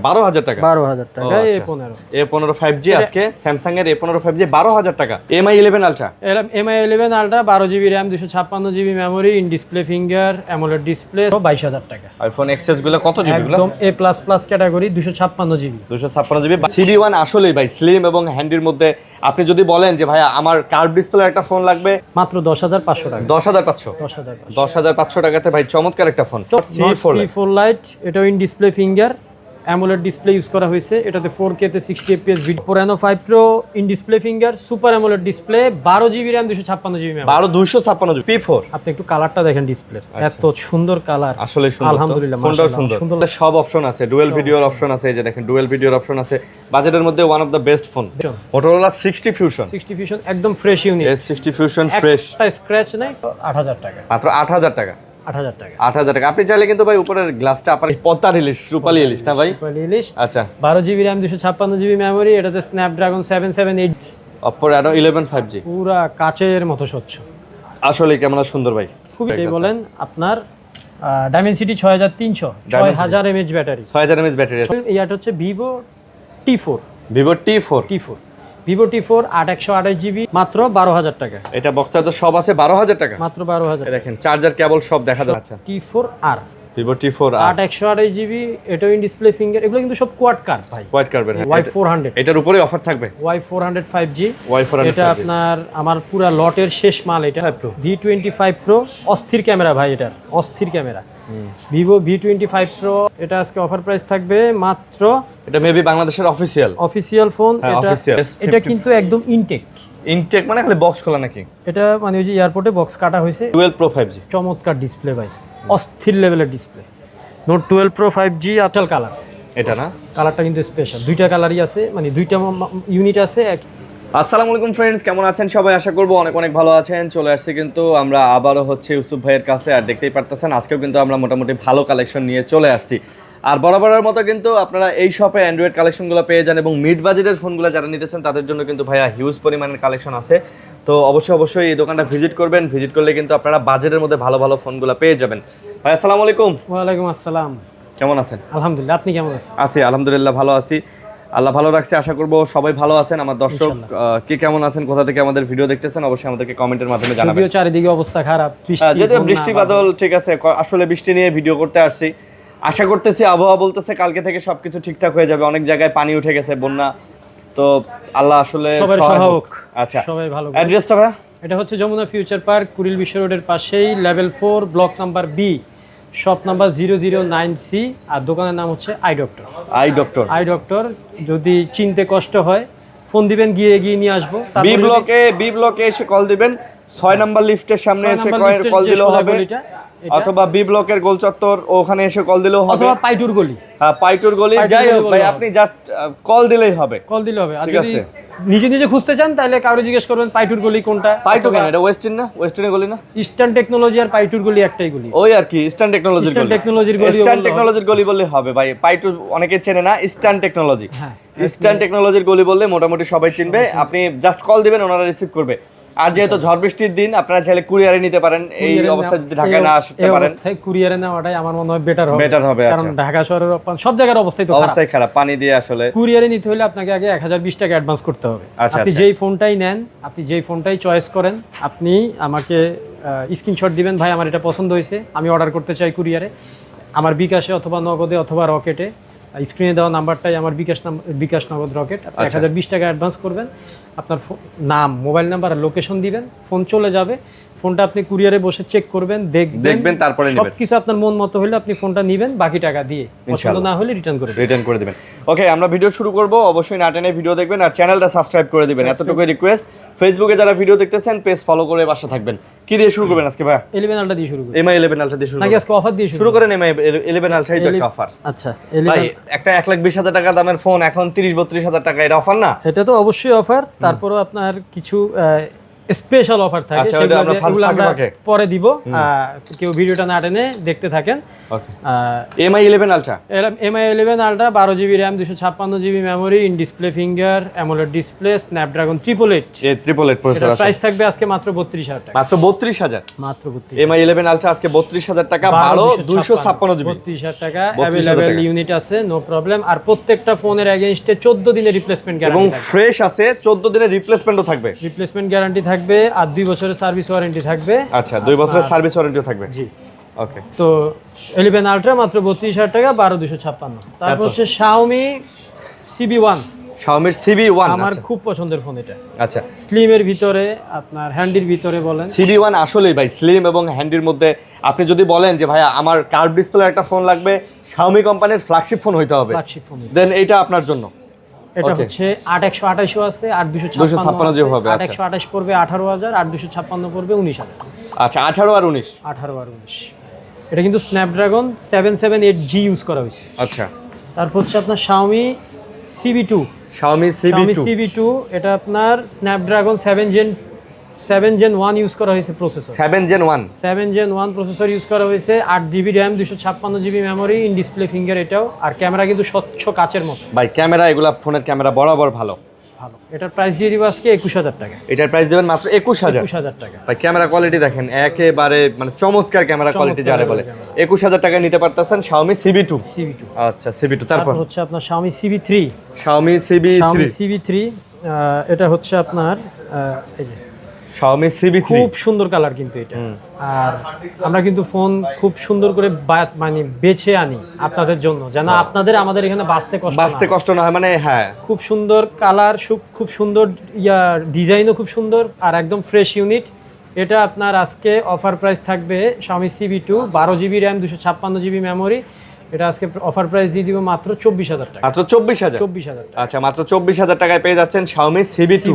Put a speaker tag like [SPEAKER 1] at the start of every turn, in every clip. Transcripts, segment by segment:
[SPEAKER 1] 12,000 টাকা।
[SPEAKER 2] 12,000 টাকা A15
[SPEAKER 1] A15 5G আজকে স্যামসাং এর A15 5G 12,000 টাকা। MI 11 ultra,
[SPEAKER 2] MI 11 ultra 12GB RAM 256GB memory, in display finger, amoled display, 22,000 টাকা।
[SPEAKER 1] IPhone XS গুলো কত জিবি গুলো?
[SPEAKER 2] একদম A++ category 256GB।
[SPEAKER 1] 256GB। CB1 আসলেই ভাই স্লিম এবং হ্যান্ডির মধ্যে আপনি যদি বলেন যে ভাই আমার কার্ভ ডিসপ্লে একটা ফোন লাগবে,
[SPEAKER 2] মাত্র 10,500 টাকা।
[SPEAKER 1] 10,500 10,500 টাকাতে ভাই চমৎকার একটা ফোন।
[SPEAKER 2] C4 লাইট, এটাও in display finger, amoled display use করা হয়েছে। এটাতে 4K তে 60 fps video. Reno 5 Pro in display finger, super amoled display, 12GB RAM 256GB memory.
[SPEAKER 1] 256GB P4।
[SPEAKER 2] আপনি একটু কালারটা দেখেন ডিসপ্লে, এত সুন্দর কালার,
[SPEAKER 1] আসলে সুন্দর।
[SPEAKER 2] আলহামদুলিল্লাহ,
[SPEAKER 1] ফোনটাও
[SPEAKER 2] মাশাআল্লাহ
[SPEAKER 1] সুন্দর। সব অপশন আছে, ডুয়াল ভিডিওর অপশন আছে, এই যে দেখেন ডুয়াল ভিডিওর অপশন আছে। বাজেটের মধ্যে one of the best phone Motorola 60 Fusion।
[SPEAKER 2] 60 Fusion একদম fresh unit.
[SPEAKER 1] S60 Fusion fresh,
[SPEAKER 2] একটা স্ক্র্যাচ নাই। 8,000 টাকা।
[SPEAKER 1] মাত্র 8,000 টাকা।
[SPEAKER 2] 8,000 টাকা।
[SPEAKER 1] 8,000 টাকা। আপনি চাইলে কিন্তু ভাই উপরের গ্লাসটা আপনার পদ্মার ইলিশ, রূপালী ইলিশ না ভাই?
[SPEAKER 2] রূপালী ইলিশ।
[SPEAKER 1] আচ্ছা,
[SPEAKER 2] 12GB RAM 256GB মেমোরি, এটাতে স্ন্যাপড্রাগন 778।
[SPEAKER 1] Oppo Reno 11 5G
[SPEAKER 2] পুরা কাচের মতো স্বচ্ছ।
[SPEAKER 1] আসলে ক্যামেরা সুন্দর ভাই।
[SPEAKER 2] খুবই বলেন আপনার Dimensity 6300, 6000 mAh battery,
[SPEAKER 1] 6000 mAh battery আছে।
[SPEAKER 2] এইটা হচ্ছে Vivo T4।
[SPEAKER 1] Vivo T4
[SPEAKER 2] Vivo T4 8/128GB মাত্র 12,000 টাকা।
[SPEAKER 1] এটা বক্সার তো সব আছে 12,000 টাকা।
[SPEAKER 2] মাত্র 12,000।
[SPEAKER 1] দেখেন চার্জার কেবল সব দেখা যাচ্ছে।
[SPEAKER 2] T4R
[SPEAKER 1] Vivo T4R
[SPEAKER 2] 8/128GB, এটাও ইন ডিসপ্লে ফিঙ্গার। এগুলো কিন্তু সব কোয়াড কার্ড ভাই,
[SPEAKER 1] হোয়াইট কার্ভের।
[SPEAKER 2] Y400,
[SPEAKER 1] এটার উপরে অফার থাকবে
[SPEAKER 2] Y400 5G।
[SPEAKER 1] Y400
[SPEAKER 2] এটা আপনার আমার পুরা লটের শেষ মাল। এটা V25 Pro অস্থির ক্যামেরা ভাই, এটার অস্থির ক্যামেরা। Vivo V25 Pro এটা আজকে অফার প্রাইস থাকবে মাত্র,
[SPEAKER 1] এটা মেবি বাংলাদেশের
[SPEAKER 2] অফিসিয়াল ফোন। এটা কিন্তু একদম
[SPEAKER 1] ইনটেক মানে খালি বক্স খোলা নাকি?
[SPEAKER 2] এটা মানে ওই যে এয়ারপোর্টে বক্স কাটা হয়েছে।
[SPEAKER 1] 12 Pro 5G
[SPEAKER 2] চমৎকার ডিসপ্লে ভাই, অস্থির লেভেলের ডিসপ্লে। নোট 12 Pro 5G আচল কালার।
[SPEAKER 1] এটা না,
[SPEAKER 2] কালারটা কিন্তু স্পেশাল, দুইটা কালারই আছে, মানে দুইটা ইউনিট আছে।
[SPEAKER 1] আসসালামু আলাইকুম ফ্রেন্ডস, কেমন আছেন সবাই? আশা করবো অনেক অনেক ভালো আছেন। চলে আসছি কিন্তু আমরা আবারও হচ্ছে ইউসুফ ভাইয়ের কাছে। আর দেখতেই পারতেছেন আজকেও কিন্তু আমরা মোটামুটি ভালো কালেকশন নিয়ে চলে আসছি। আর বরাবরের মতো কিন্তু আপনারা এই শপে অ্যান্ড্রয়েড কালেকশনগুলো পেয়ে যান, এবং মিড বাজেটের ফোনগুলো যারা নিতেছেন তাদের জন্য কিন্তু ভাইয়া হিউজ পরিমাণের কালেকশন আছে। তো অবশ্যই এই দোকানটা ভিজিট করবেন। ভিজিট করলে কিন্তু আপনারা বাজেটের মধ্যে ভালো ভালো ফোনগুলো পেয়ে যাবেন। ভাই আসসালামু আলাইকুম।
[SPEAKER 2] ওয়ালাইকুম আসসালাম।
[SPEAKER 1] কেমন আছেন?
[SPEAKER 2] আলহামদুলিল্লাহ, আপনি কেমন আছেন?
[SPEAKER 1] আছি আলহামদুলিল্লাহ, ভালো আছি, আল্লাহ ভালো রাখছে। আশা করবো সবাই ভালো আছেন। আমার দর্শক কে কেমন আছেন, কোথা থেকে আমাদের ভিডিও দেখতেছেন, অবশ্যই আমাদেরকে কমেন্টের মাধ্যমে জানাবেন।
[SPEAKER 2] চারিদিকে অবস্থা খারাপ,
[SPEAKER 1] যদিও বৃষ্টি বাদল, ঠিক আছে, আসলে বৃষ্টি নিয়ে ভিডিও করতে আসছি। আশা করতেছি আবহাওয়া বলতেছে কালকে থেকে সবকিছু ঠিকঠাক হয়ে যাবে। অনেক জায়গায় পানি উঠে গেছে, বন্যা, তো আল্লাহ আসলে
[SPEAKER 2] সহায়ক।
[SPEAKER 1] আচ্ছা,
[SPEAKER 2] সবাই ভালো।
[SPEAKER 1] অ্যাড্রেসটা ভাই?
[SPEAKER 2] এটা হচ্ছে যমুনা ফিউচার পার্ক, কুড়িল বিশ্ব রোডের পাশেই, level 4, block number B, shop number 009C। আর দোকানের নাম হচ্ছে আই ডক্টর। যদি চিনতে কষ্ট হয় ফোন দিবেন, গিয়ে নিয়ে আসবো।
[SPEAKER 1] বি ব্লকে এসে কল দিবেন, 6 নাম্বার লিফটের সামনে এসে কল দিলেও হবে, অথবা বি ব্লকের গোল চত্বর ওখানে এসে কল দিলেও হবে,
[SPEAKER 2] অথবা পাইটুর গলি।
[SPEAKER 1] হ্যাঁ, পাইটুর গলি, যাই হোক ভাই, আপনি জাস্ট কল দিলেই হবে। আর
[SPEAKER 2] যদি নিজে খুঁজতে চান তাহলে কারো জিজ্ঞেস করবেন পাইটুর গলি কোনটা।
[SPEAKER 1] পাইটু কেন? এটা ওয়েস্টার্নের গলি না?
[SPEAKER 2] ইস্টার্ন টেকনোলজি আর পাইটুর গলি একটাই গলি।
[SPEAKER 1] ওই আর কি, ইস্টার্ন টেকনোলজির গলি বললে হবে ভাই। পাইটু অনেকে চেনে না, ইস্টার্ন টেকনোলজির গলি বললে মোটামুটি সবাই চিনবে। আপনি জাস্ট কল দিবেন, ওনারা রিসিভ করবে। আর যেহেতু ঝড় বৃষ্টির দিন, আপনারা চাইলে কুরিয়ারে নিতে পারেন। এই অবস্থায় যদি ঢাকায় না আসতে পারেন,
[SPEAKER 2] কুরিয়ারে নেওয়াটাই আমার মনে হয় বেটার হবে। কারণ ঢাকা শহরের সব জায়গার অবস্থাই খারাপ,
[SPEAKER 1] পানি দিয়ে আসলে।
[SPEAKER 2] কুরিয়ারে নিতে হলে আপনাকে আগে 1020 টাকা অ্যাডভান্স করতে হবে। আপনি যেই ফোনটাই নেন, আপনি যেই ফোনটাই চয়েস করেন, আপনি আমাকে স্ক্রিনশট দিবেন, ভাই আমার এটা পছন্দ হয়েছে, আমি অর্ডার করতে চাই কুরিয়ারে। আমার বিকাশে অথবা নগদে অথবা রকেটে, স্ক্রিনে দেওয়া নাম্বারটাই আমার বিকাশ নগদ রকেট। আপনি 1020 টাকা অ্যাডভান্স করবেন, আপনার নাম, মোবাইল নাম্বার আর লোকেশন দিবেন, ফোন চলে যাবে। ফোনটা আপনি কুরিয়ারে বসে চেক করবেন, দেখবেন, তারপরে সবকিছু আপনার মন মতো হলে আপনি ফোনটা নেবেন, বাকি টাকা দিয়ে। পছন্দ না হলে রিটার্ন করে দিবেন।
[SPEAKER 1] ওকে, আমরা ভিডিও শুরু করব। অবশ্যই না টেনে ভিডিও দেখবেন আর চ্যানেলটা সাবস্ক্রাইব করে দিবেন, এতটুকুই রিকোয়েস্ট। ফেসবুকে যারা ভিডিও দেখতেছেন পেজ ফলো করে পাশে থাকবেন। কি দিয়ে শুরু করবেন আজকে ভাই?
[SPEAKER 2] 11 আলট্রা দিয়ে শুরু করব।
[SPEAKER 1] MI 11 আলট্রা দিয়ে শুরু
[SPEAKER 2] নাকি আজকে অফার দিয়ে
[SPEAKER 1] শুরু করেন? MI 11 আলট্রাই তো একটা অফার।
[SPEAKER 2] আচ্ছা,
[SPEAKER 1] ভাই একটা 1,20,000 টাকা দামের ফোন এখন 30-32 হাজার টাকা, এটা অফার না?
[SPEAKER 2] এটা তো অবশ্যই অফার। তারপরও আপনার কিছু স্পেশাল অফার থাকে,
[SPEAKER 1] আচ্ছা,
[SPEAKER 2] সেগুলো
[SPEAKER 1] আমরা
[SPEAKER 2] এগুলো আমরা
[SPEAKER 1] ফাঁকে।
[SPEAKER 2] পরে দিব। কেউ ভিডিওটা না টেনে দেখতে থাকেন।
[SPEAKER 1] ওকে, MI 11 ultra,
[SPEAKER 2] MI 11 ultra 12GB RAM 256GB memory, in display finger, amoled display, Snapdragon 888।
[SPEAKER 1] এই 888 প্রসেসর আছে,
[SPEAKER 2] প্রাইস থাকবে আজকে মাত্র 32,000 টাকা।
[SPEAKER 1] মাত্র 32,000,
[SPEAKER 2] মাত্র 32,000।
[SPEAKER 1] MI 11 আলট্রা আজকে 32,000 টাকা, 256GB,
[SPEAKER 2] 32,000 টাকা
[SPEAKER 1] 32,000
[SPEAKER 2] अवेलेबल
[SPEAKER 1] টাকা।
[SPEAKER 2] ইউনিট আছে, নো প্রবলেম। আর প্রত্যেকটা ফোনের এগেইনস্টে 14 দিনের রিপ্লেসমেন্ট
[SPEAKER 1] এবং
[SPEAKER 2] গ্যারান্টি থাকবে।
[SPEAKER 1] ফ্রেশ আছে, 14 দিনের রিপ্লেসমেন্টও থাকবে।
[SPEAKER 2] রিপ্লেসমেন্ট গ্যারান্টি থাকবে আর 2 বছরের সার্ভিস ওয়ারেন্টি থাকবে।
[SPEAKER 1] আচ্ছা, 2 বছরের সার্ভিস ওয়ারেন্টিও থাকবে।
[SPEAKER 2] জি।
[SPEAKER 1] ওকে,
[SPEAKER 2] তো 11 আলট্রা মাত্র 32,000 টাকা, 12,256। তারপর হচ্ছে Xiaomi CB1,
[SPEAKER 1] Xiaomi CB1
[SPEAKER 2] আমার খুব পছন্দের ফোন এটা।
[SPEAKER 1] আচ্ছা,
[SPEAKER 2] স্লিমের ভিতরে, আপনার হ্যান্ডির ভিতরে বলেন।
[SPEAKER 1] CB1 আসলেই ভাই স্লিম এবং হ্যান্ডির মধ্যে আপনি যদি বলেন যে ভাই আমার কার্ভ ডিসপ্লে একটা ফোন লাগবে, Xiaomi কোম্পানির ফ্ল্যাগশিপ ফোন হইতে হবে,
[SPEAKER 2] ফ্ল্যাগশিপ ফোন
[SPEAKER 1] দেন এইটা আপনার জন্য।
[SPEAKER 2] এটা
[SPEAKER 1] Okay.
[SPEAKER 2] হচ্ছে 8128 আছে,
[SPEAKER 1] 256
[SPEAKER 2] 8256
[SPEAKER 1] হবে, আচ্ছা।
[SPEAKER 2] 8128 পড়বে 18,000, 8256 পড়বে 19,000।
[SPEAKER 1] আচ্ছা, 18 আর 19।
[SPEAKER 2] 18 আর 19। এটা কিন্তু স্ন্যাপড্রাগন 778G ইউজ করা হয়েছে।
[SPEAKER 1] আচ্ছা,
[SPEAKER 2] তারপর হচ্ছে আপনার Xiaomi CB2।
[SPEAKER 1] Xiaomi
[SPEAKER 2] Xiaomi
[SPEAKER 1] CB2,
[SPEAKER 2] CB2 এটা আপনার স্ন্যাপড্রাগন 7 Gen 1 ইউজ করা হয়েছে processor.
[SPEAKER 1] 7 Gen 1,
[SPEAKER 2] 7 Gen 1 processor use করা হয়েছে, 8GB RAM 256GB memory, in display finger এটাও। আর ক্যামেরা কিন্তু স্বচ্ছ কাচের মতো
[SPEAKER 1] ভাই ক্যামেরা, এগুলা ফোনের ক্যামেরা বরাবর ভালো।
[SPEAKER 2] ভালো। এটার প্রাইস দিয়ে দিব আজকে 21,000 টাকা।
[SPEAKER 1] এটার প্রাইস দেবেন মাত্র 21,000।
[SPEAKER 2] 21,000 টাকা।
[SPEAKER 1] ভাই ক্যামেরা কোয়ালিটি দেখেন, একেবারে মানে চমৎকার ক্যামেরা কোয়ালিটি যারে বলে। 21,000 টাকায় নিতে পারতেছেন Xiaomi CB2।
[SPEAKER 2] CB2।
[SPEAKER 1] আচ্ছা, CB2।
[SPEAKER 2] তারপর
[SPEAKER 1] তারপর
[SPEAKER 2] হচ্ছে আপনার Xiaomi CB3।
[SPEAKER 1] Xiaomi CB3,
[SPEAKER 2] Xiaomi CB3 এটা হচ্ছে আপনার এই যে
[SPEAKER 1] Xiaomi CB3
[SPEAKER 2] খুব সুন্দর কালার কিন্তু এটা। আর আমরা কিন্তু ফোন খুব সুন্দর করে মানে বেছে আনি আপনাদের জন্য, যেন আপনাদের আমাদের এখানে বাঁচতে
[SPEAKER 1] কষ্ট না হয়, মানে হ্যাঁ,
[SPEAKER 2] খুব সুন্দর কালার, খুব সুন্দর ডিজাইনও খুব সুন্দর, আর একদম ফ্রেশ ইউনিট। এটা আপনার আজকে অফার প্রাইস থাকবে Xiaomi CB2 12GB RAM 256GB memory. এটা আজকে অফার প্রাইস দিয়ে দিব মাত্র 24,000 টাকা।
[SPEAKER 1] মাত্র 24,000।
[SPEAKER 2] 24,000 টাকা।
[SPEAKER 1] আচ্ছা, মাত্র 24,000 টাকায় পেয়ে যাচ্ছেন Xiaomi CB2।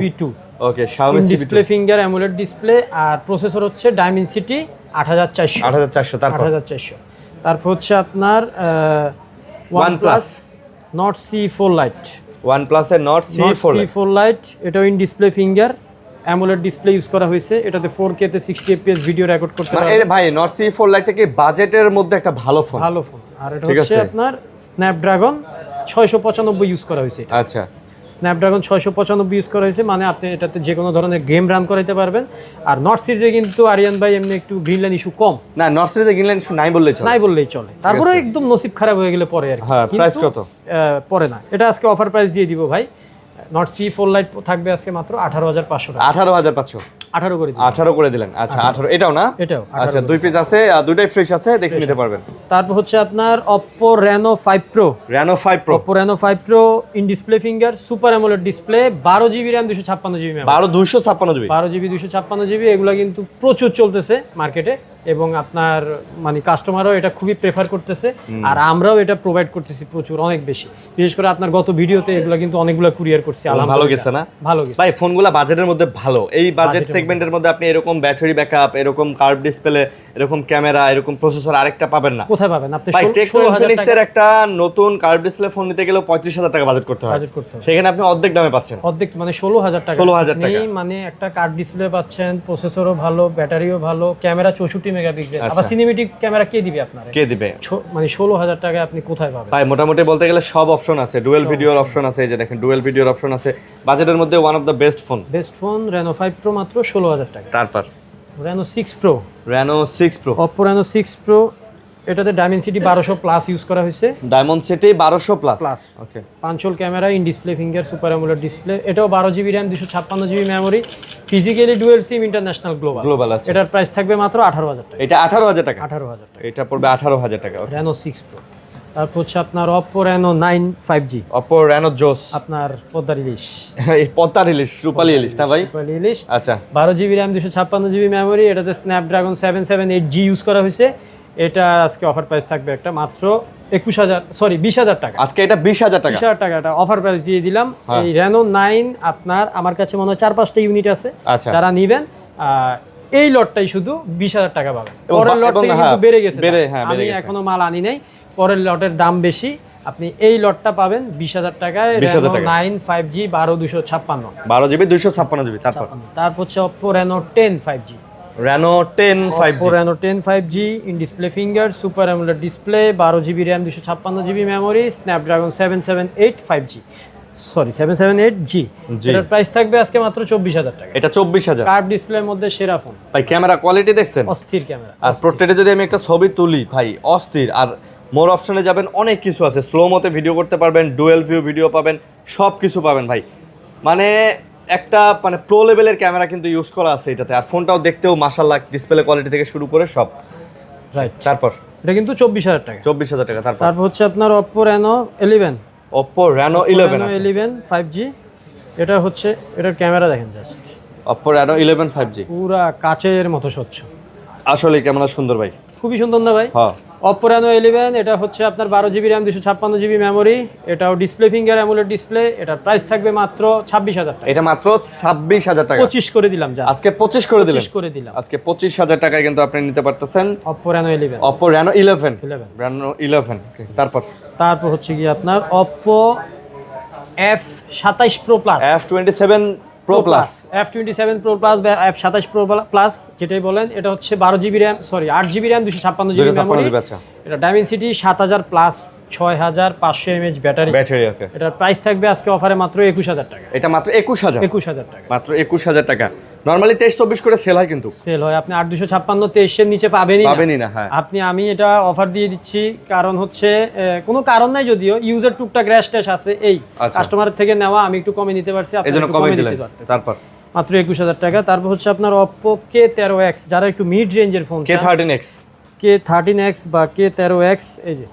[SPEAKER 1] Okay, Xiaomi CB2
[SPEAKER 2] display finger, amoled display, আর প্রসেসর হচ্ছে Dimensity 8400।
[SPEAKER 1] 8400। তারপর
[SPEAKER 2] 8400। তারপর হচ্ছে আপনার
[SPEAKER 1] OnePlus
[SPEAKER 2] Nord C4 Lite।
[SPEAKER 1] OnePlus এর Nord C4
[SPEAKER 2] Lite এটাও in display finger, amoled display use করা হয়েছে। এটাতে 4K তে 60 FPS ভিডিও রেকর্ড করতে
[SPEAKER 1] মানে
[SPEAKER 2] পারবেন।
[SPEAKER 1] ভাই Nord C4 Lite কি বাজেটের মধ্যে একটা ভালো ফোন।
[SPEAKER 2] ভালো ফোন। আর এটা
[SPEAKER 1] ঠিক
[SPEAKER 2] হচ্ছে
[SPEAKER 1] আছে।
[SPEAKER 2] আপনার স্ন্যাপড্রাগন 695 ইউজ করা হয়েছে।
[SPEAKER 1] আচ্ছা,
[SPEAKER 2] স্ন্যাপড্রাগন 695 ইউজ করা হয়েছে, মানে আপনি এটাতে যে কোনো ধরনের গেম রান করাইতে পারবেন। আর নর্থ সিরিজে কিন্তু আরিয়ান ভাই এমনি একটু গ্রিন লাইন ইস্যু কম,
[SPEAKER 1] না নর্থ সিরিজে গ্রিনল্যান্ড ইস্যু নাই বললেই চলে।
[SPEAKER 2] নাই বললেই চলে। তারপরে একদম নসিব খারাপ হয়ে গেলে পরে আর কি।
[SPEAKER 1] হ্যাঁ, প্রাইস কত?
[SPEAKER 2] পরে না, এটা আজকে অফার প্রাইস দিয়ে দিব ভাই। নর্থ C4 Lite থাকবে আজকে মাত্র 18,500 টাকা।
[SPEAKER 1] 18,500।
[SPEAKER 2] 18 করে দিন।
[SPEAKER 1] 18 করে দিলেন। আচ্ছা, 18 এটাও না?
[SPEAKER 2] এটাও
[SPEAKER 1] আচ্ছা, 2 পিস আছে, আর দুটাই ফ্রেশ আছে, দেখে নিতে পারবেন।
[SPEAKER 2] তারপর হচ্ছে আপনার Oppo Reno 5 Pro।
[SPEAKER 1] Reno 5 Pro,
[SPEAKER 2] Oppo Reno 5 Pro in display finger, super amoled display, 12GB RAM 256GB memory.
[SPEAKER 1] 256GB।
[SPEAKER 2] 12GB 256GB এগুলো কিন্তু প্রচুর চলতেছে মার্কেটে, এবং আপনার মানে কাস্টমারও এটা খুবই প্রেফার করতেছে, আর আমরাও এটা প্রোভাইড করতেছি প্রচুর, অনেক বেশি। বিশেষ করে আপনার গত ভিডিওতে এগুলো কিন্তু অনেকগুলো কুরিয়ার করছি,
[SPEAKER 1] ভালো গেছে না?
[SPEAKER 2] ভালো গেছে
[SPEAKER 1] ভাই ফোনগুলো বাজেটের মধ্যে ভালো। এই বাজেট সেগমেন্টের মধ্যে আপনি এরকম ব্যাটারি ব্যাকআপ, এরকম কার্ভ ডিসপ্লে, এরকম ক্যামেরা, এরকম প্রসেসর আরেকটা পাবেন না।
[SPEAKER 2] কোথায় পাবেন আপনি?
[SPEAKER 1] ভাই টেকনো ইনফিনিক্স এর একটা নতুন কার্ভ ডিসপ্লে ফোন নিতে গেলে 35,000 টাকা বাজেট করতে হয়। সেখানে আপনি অর্ধেক দামে পাচ্ছেন।
[SPEAKER 2] অর্ধেক মানে 16,000 টাকা।
[SPEAKER 1] 16,000 টাকা
[SPEAKER 2] মানে একটা কার্ভ ডিসপ্লে পাচ্ছেন, প্রসেসরও ভালো, ব্যাটারিও ভালো, ক্যামেরা 64 মেগাপিক্সেল। আবার সিনেমেটিক ক্যামেরা কে দিবে আপনারে?
[SPEAKER 1] কে দিবে?
[SPEAKER 2] মানে 16,000 টাকায় আপনি কোথায় পাবেন?
[SPEAKER 1] ভাই মোটামুটি বলতে গেলে সব অপশন আছে, ডুয়াল ভিডিওর অপশন আছে, এই যে দেখেন ডুয়াল ভিডিওর অপশন আছে, বাজেটের মধ্যে one of the best phone.
[SPEAKER 2] Best phone Reno 5 Pro মাত্র 16,000 টাকা।
[SPEAKER 1] তারপর
[SPEAKER 2] Reno 6 Pro।
[SPEAKER 1] Reno 6 Pro,
[SPEAKER 2] Oppo Reno 6 Pro, এটাতে Dimensity 1200 প্লাস ইউজ করা হয়েছে।
[SPEAKER 1] Dimensity 1200 plus. ওকে,
[SPEAKER 2] পাঁচল camera, in display finger, super amoled display. এটাও 12GB RAM 256GB memory, physically dual SIM, international global আছে। এটার প্রাইস থাকবে মাত্র 18,000 টাকা।
[SPEAKER 1] এটা 18,000 টাকা।
[SPEAKER 2] 18,000 টাকা।
[SPEAKER 1] এটা পড়বে 18,000 টাকা।
[SPEAKER 2] Reno 6 Pro। তারপর হচ্ছে আপনার Oppo Reno 9 5G।
[SPEAKER 1] Oppo Reno জোস,
[SPEAKER 2] আপনার পদ্মার ইলিশ।
[SPEAKER 1] এই পদ্মার ইলিশ, রূপালী ইলিশ না ভাই?
[SPEAKER 2] রূপালী ইলিশ।
[SPEAKER 1] আচ্ছা,
[SPEAKER 2] 12GB র্যাম 256GB মেমোরি, এটাতে স্ন্যাপড্রাগন 778G ইউজ করা হয়েছে। এটা আজকে অফার প্রাইস থাকবে একটা মাত্র 20,000 টাকা।
[SPEAKER 1] আজকে এটা 20,000 টাকা।
[SPEAKER 2] 20,000 টাকা এটা অফার প্রাইস দিয়ে দিলাম। এই Reno 9 আপনার আমার কাছে মনে হয় 4-5টা ইউনিট আছে,
[SPEAKER 1] আচ্ছা,
[SPEAKER 2] যারা নিবেন এই লটটাই শুধু 20,000 টাকা পাবেন। পরের লটটা কিন্তু বেড়ে গেছে, আমি এখনো মাল আনি নাই, পরের লটের দাম বেশি। আপনি এই লটটা পাবেন 20,000 টাকায়,
[SPEAKER 1] 20,000 টাকা।
[SPEAKER 2] 9 5G 12/256।
[SPEAKER 1] 12 GB 256 GB।
[SPEAKER 2] তারপর হচ্ছে Oppo Reno 10 5G।
[SPEAKER 1] Reno 10 5G।
[SPEAKER 2] Oppo Reno 10 5G in display finger, super amoled display, 12 GB RAM 256 GB memory, Snapdragon 778 5G, sorry 778G। এটার প্রাইস থাকবে আজকে মাত্র 24,000 টাকা।
[SPEAKER 1] এটা 24,000।
[SPEAKER 2] কার্ভ ডিসপ্লের মধ্যে সেরা ফোন,
[SPEAKER 1] ভাই ক্যামেরা কোয়ালিটি দেখছেন,
[SPEAKER 2] অস্থির ক্যামেরা।
[SPEAKER 1] আর পোর্ট্রেটে যদি আমি একটা ছবি তুলি ভাই অস্থির। আর মোর অপশনে যাবেন, অনেক কিছু আছে, স্লো মোতে ভিডিও করতে পারবেন, ডুয়েল ভিউ ভিডিও পাবেন, সব কিছু পাবেন ভাই। মানে একটা মানে প্রো লেভেলের ক্যামেরা কিন্তু ইউজ করা আছে এটাতে। আর ফোনটাও দেখতেও মাশাআল্লাহ, ডিসপ্লে কোয়ালিটি থেকে শুরু করে সব
[SPEAKER 2] রাইট।
[SPEAKER 1] তারপর
[SPEAKER 2] এটা কিন্তু 24,000 টাকা।
[SPEAKER 1] 24,000 টাকা।
[SPEAKER 2] তারপর হচ্ছে আপনার Oppo Reno 11,
[SPEAKER 1] Oppo Reno 11 আছে।
[SPEAKER 2] 11 5G। এটা হচ্ছে, এটার ক্যামেরা দেখেন জাস্ট,
[SPEAKER 1] Oppo Reno 11 5G
[SPEAKER 2] পুরা কাচের মতো স্বচ্ছ,
[SPEAKER 1] আসলে ক্যামেরা সুন্দর ভাই,
[SPEAKER 2] খুবই সুন্দর না ভাই?
[SPEAKER 1] হ্যাঁ।
[SPEAKER 2] Oppo Reno 11, এটা হচ্ছে আপনার 12 GB RAM 256 GB মেমোরি, এটাও ডিসপ্লে ফিঙ্গার অ্যামোলেড ডিসপ্লে। এটার প্রাইস থাকবে মাত্র 26,000 টাকা।
[SPEAKER 1] এটা মাত্র 26,000 টাকা।
[SPEAKER 2] 25 করে দিলাম যা,
[SPEAKER 1] আজকে 25 করে দিলেন।
[SPEAKER 2] 25 করে দিলাম।
[SPEAKER 1] আজকে 25,000 টাকায় কিন্তু আপনি নিতে পারতেছেন
[SPEAKER 2] Oppo Reno 11।
[SPEAKER 1] Oppo Reno 11।
[SPEAKER 2] 11।
[SPEAKER 1] Reno 11
[SPEAKER 2] তারপর হচ্ছে কি আপনার Oppo F27 Pro Plus,
[SPEAKER 1] F27 Pro Plus।
[SPEAKER 2] F27 Pro Plus বা F27 Pro Plus যেটাই বলেন, এটা হচ্ছে 12 GB RAM, sorry 8 GB RAM 256 GB memory.
[SPEAKER 1] আচ্ছা,
[SPEAKER 2] এটা Dimensity 7000 plus, 6500 mAh battery.
[SPEAKER 1] Battery ওকে।
[SPEAKER 2] এটার প্রাইস থাকবে আজকে অফারে মাত্র 21,000 টাকা।
[SPEAKER 1] এটা মাত্র 21,000।
[SPEAKER 2] 21,000 টাকা
[SPEAKER 1] মাত্র 21,000 টাকা। নরমালি 23-24 করে সেল হয়, কিন্তু
[SPEAKER 2] সেল হয়। আপনি 8256 23 এর নিচে পাবেনই
[SPEAKER 1] না। হ্যাঁ,
[SPEAKER 2] আমি এটা অফার দিয়ে দিচ্ছি, কারণ হচ্ছে কোনো কারণ নাই, যদিও ইউজার টুকটাক র্যাশ ট্যাশ আছে, এই কাস্টমারের থেকে নেওয়া, আমি একটু কমে নিতে পারছি, আপনি
[SPEAKER 1] এজন্য
[SPEAKER 2] একটু
[SPEAKER 1] কমে
[SPEAKER 2] কমে
[SPEAKER 1] দিলেন।
[SPEAKER 2] দিতে পারতেছেন।
[SPEAKER 1] তারপর
[SPEAKER 2] মাত্র 21,000 টাকা। তারপর হচ্ছে আপনার Oppo K13X, যারা একটু মিড রেঞ্জের ফোন,
[SPEAKER 1] K13X,
[SPEAKER 2] K13X বা K13X, এই যে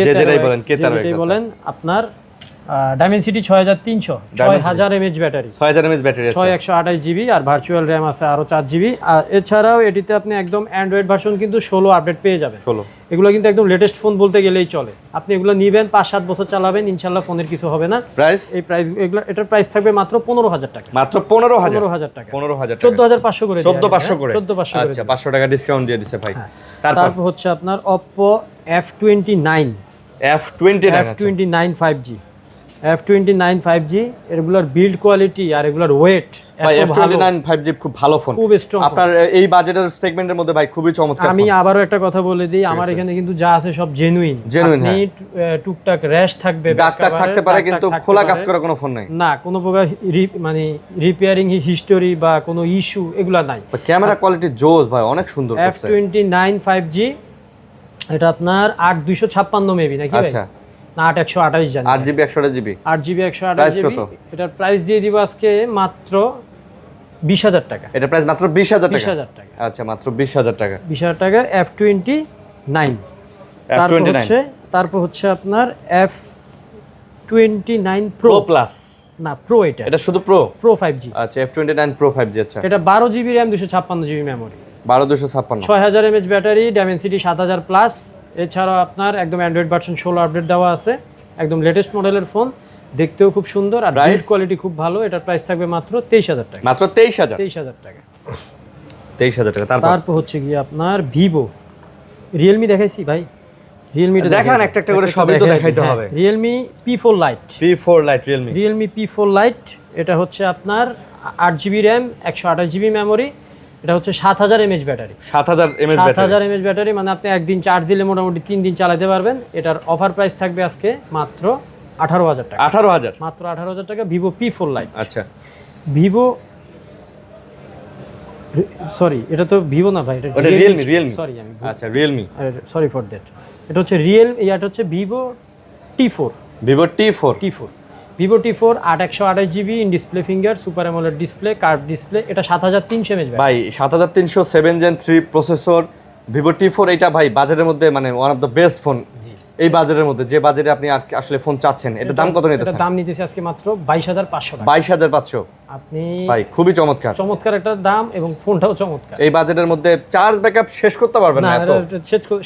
[SPEAKER 1] যেটাই বলেন,
[SPEAKER 2] যেটাই বলেন, আপনার Dimensity 6300, 6000 mAh battery,
[SPEAKER 1] 6000 mAh battery আছে,
[SPEAKER 2] 128 GB, আর ভার্চুয়াল র্যাম আছে আরো 4 GB। আর এছাড়াও এটিতে আপনি একদম অ্যান্ড্রয়েড ভার্সন কিন্তু 16 আপডেট পেয়ে যাবেন।
[SPEAKER 1] 16
[SPEAKER 2] এগুলো কিন্তু একদম লেটেস্ট ফোন বলতে গেলেই চলে। আপনি এগুলো নিবেন, 5-7 বছর চালাবেন, ইনশাআল্লাহ ফোনের কিছু হবে না।
[SPEAKER 1] প্রাইস,
[SPEAKER 2] এই প্রাইস, এগুলো এটার প্রাইস থাকবে মাত্র 15,000 টাকা।
[SPEAKER 1] মাত্র 15,000
[SPEAKER 2] টাকা।
[SPEAKER 1] 15,000 টাকা।
[SPEAKER 2] 14,500 করে,
[SPEAKER 1] 14,500 করে।
[SPEAKER 2] 14,500 করে।
[SPEAKER 1] আচ্ছা, 500 টাকা ডিসকাউন্ট দিয়ে দিছে ভাই।
[SPEAKER 2] তারপর হচ্ছে আপনার Oppo F29, F29 5G, F29 5G। এগুলোর বিল্ড কোয়ালিটি আর এগুলোর ওয়েট,
[SPEAKER 1] ভাই F29 5G খুব ভালো ফোন,
[SPEAKER 2] খুব স্ট্রং।
[SPEAKER 1] আপনার এই বাজেটের সেগমেন্টের মধ্যে ভাই খুবই চমৎকার।
[SPEAKER 2] আমি আবারও একটা কথা বলে দিই, আমার এখানে কিন্তু যা আছে সব জেনুইন। আপনি টুকটাক র্যাশ থাকবে,
[SPEAKER 1] দাগ থাকতে পারে, কিন্তু খোলা কাজ করা কোনো ফোন নাই
[SPEAKER 2] না, কোনো প্রকার মানে রিপেয়ারিং হিস্টোরি বা কোনো ইস্যু এগুলা নাই।
[SPEAKER 1] ক্যামেরা কোয়ালিটি জোস ভাই, অনেক সুন্দর করছে।
[SPEAKER 2] F29 5G, এটা আপনার 8256 মেবি নাকি ভাই?
[SPEAKER 1] আচ্ছা,
[SPEAKER 2] না 8128 জানি।
[SPEAKER 1] 8GB 128GB।
[SPEAKER 2] 8GB 128GB। এটার প্রাইস দিয়ে দিব আজকে মাত্র 20,000 টাকা।
[SPEAKER 1] এটা প্রাইস মাত্র 20,000 টাকা।
[SPEAKER 2] 20,000 টাকা।
[SPEAKER 1] আচ্ছা, মাত্র 20,000 টাকা।
[SPEAKER 2] 20,000 টাকা F29। তারপর হচ্ছে আপনার F29 Pro
[SPEAKER 1] Plus
[SPEAKER 2] না, Pro, এটা
[SPEAKER 1] শুধু Pro
[SPEAKER 2] 5G।
[SPEAKER 1] আচ্ছা, F29 Pro 5G। আচ্ছা,
[SPEAKER 2] এটা 12 GB RAM 256 GB memory,
[SPEAKER 1] 12256,
[SPEAKER 2] 6000 mAh battery, Dimensity 7000 plus. এছাড়াও আপনার একদম অ্যান্ড্রয়েড ভার্সন 16 আপডেট দেওয়া আছে, একদম লেটেস্ট মডেলের ফোন, দেখতেও খুব সুন্দর আর বিল্ড কোয়ালিটি খুব ভালো। এটার প্রাইস থাকবে মাত্র 23,000 টাকা।
[SPEAKER 1] মাত্র 23,000
[SPEAKER 2] টাকা।
[SPEAKER 1] 23,000 টাকা।
[SPEAKER 2] তারপর হচ্ছে কি আপনার Vivo, Realme দেখাইছি ভাই, Realme
[SPEAKER 1] দেখান একটা করে, সবই তো দেখাইতে হবে।
[SPEAKER 2] Realme P4 Lite, Realme P4 Lite। এটা হচ্ছে আপনার 8GB RAM 128GB মেমোরি, এটা হচ্ছে 7000 mAh ব্যাটারি, 7000 mAh ব্যাটারি, মানে আপনি একদিন চার্জ দিলে মোটামুটি 3 দিন চালাতে পারবেন। এটার অফার প্রাইস থাকবে আজকে মাত্র 18,000 টাকা।
[SPEAKER 1] 18,000,
[SPEAKER 2] মাত্র 18,000 টাকা Vivo P4 Lite।
[SPEAKER 1] আচ্ছা,
[SPEAKER 2] Vivo, সরি এটা তো Vivo না ভাই, এটা
[SPEAKER 1] Realme,
[SPEAKER 2] সরি আমি,
[SPEAKER 1] আচ্ছা Realme,
[SPEAKER 2] সরি ফর দ্যাট। এটা হচ্ছে এটা হচ্ছে Vivo T4, Vivo T4 8128GB in display finger, super amoled display, curve display. এটা 7300 mAh
[SPEAKER 1] ভাই, 7300 7 Gen 3 প্রসেসর Vivo T4। এটা ভাই বাজারের মধ্যে মানে one of the best phone. এই বাজারের মধ্যে, যে বাজারে আপনি আর আসলে ফোন চাচ্ছেন, এটা দাম কত নিতেছেন?
[SPEAKER 2] এটা দাম নিতেছি আজকে মাত্র 22,500 টাকা।
[SPEAKER 1] 22,500।
[SPEAKER 2] আপনি
[SPEAKER 1] ভাই খুবই চমৎকার
[SPEAKER 2] চমৎকার একটা দাম এবং ফোনটাও চমৎকার।
[SPEAKER 1] এই বাজেটের মধ্যে চার্জ ব্যাকআপ শেষ করতে পারবেন না এত?
[SPEAKER 2] এটা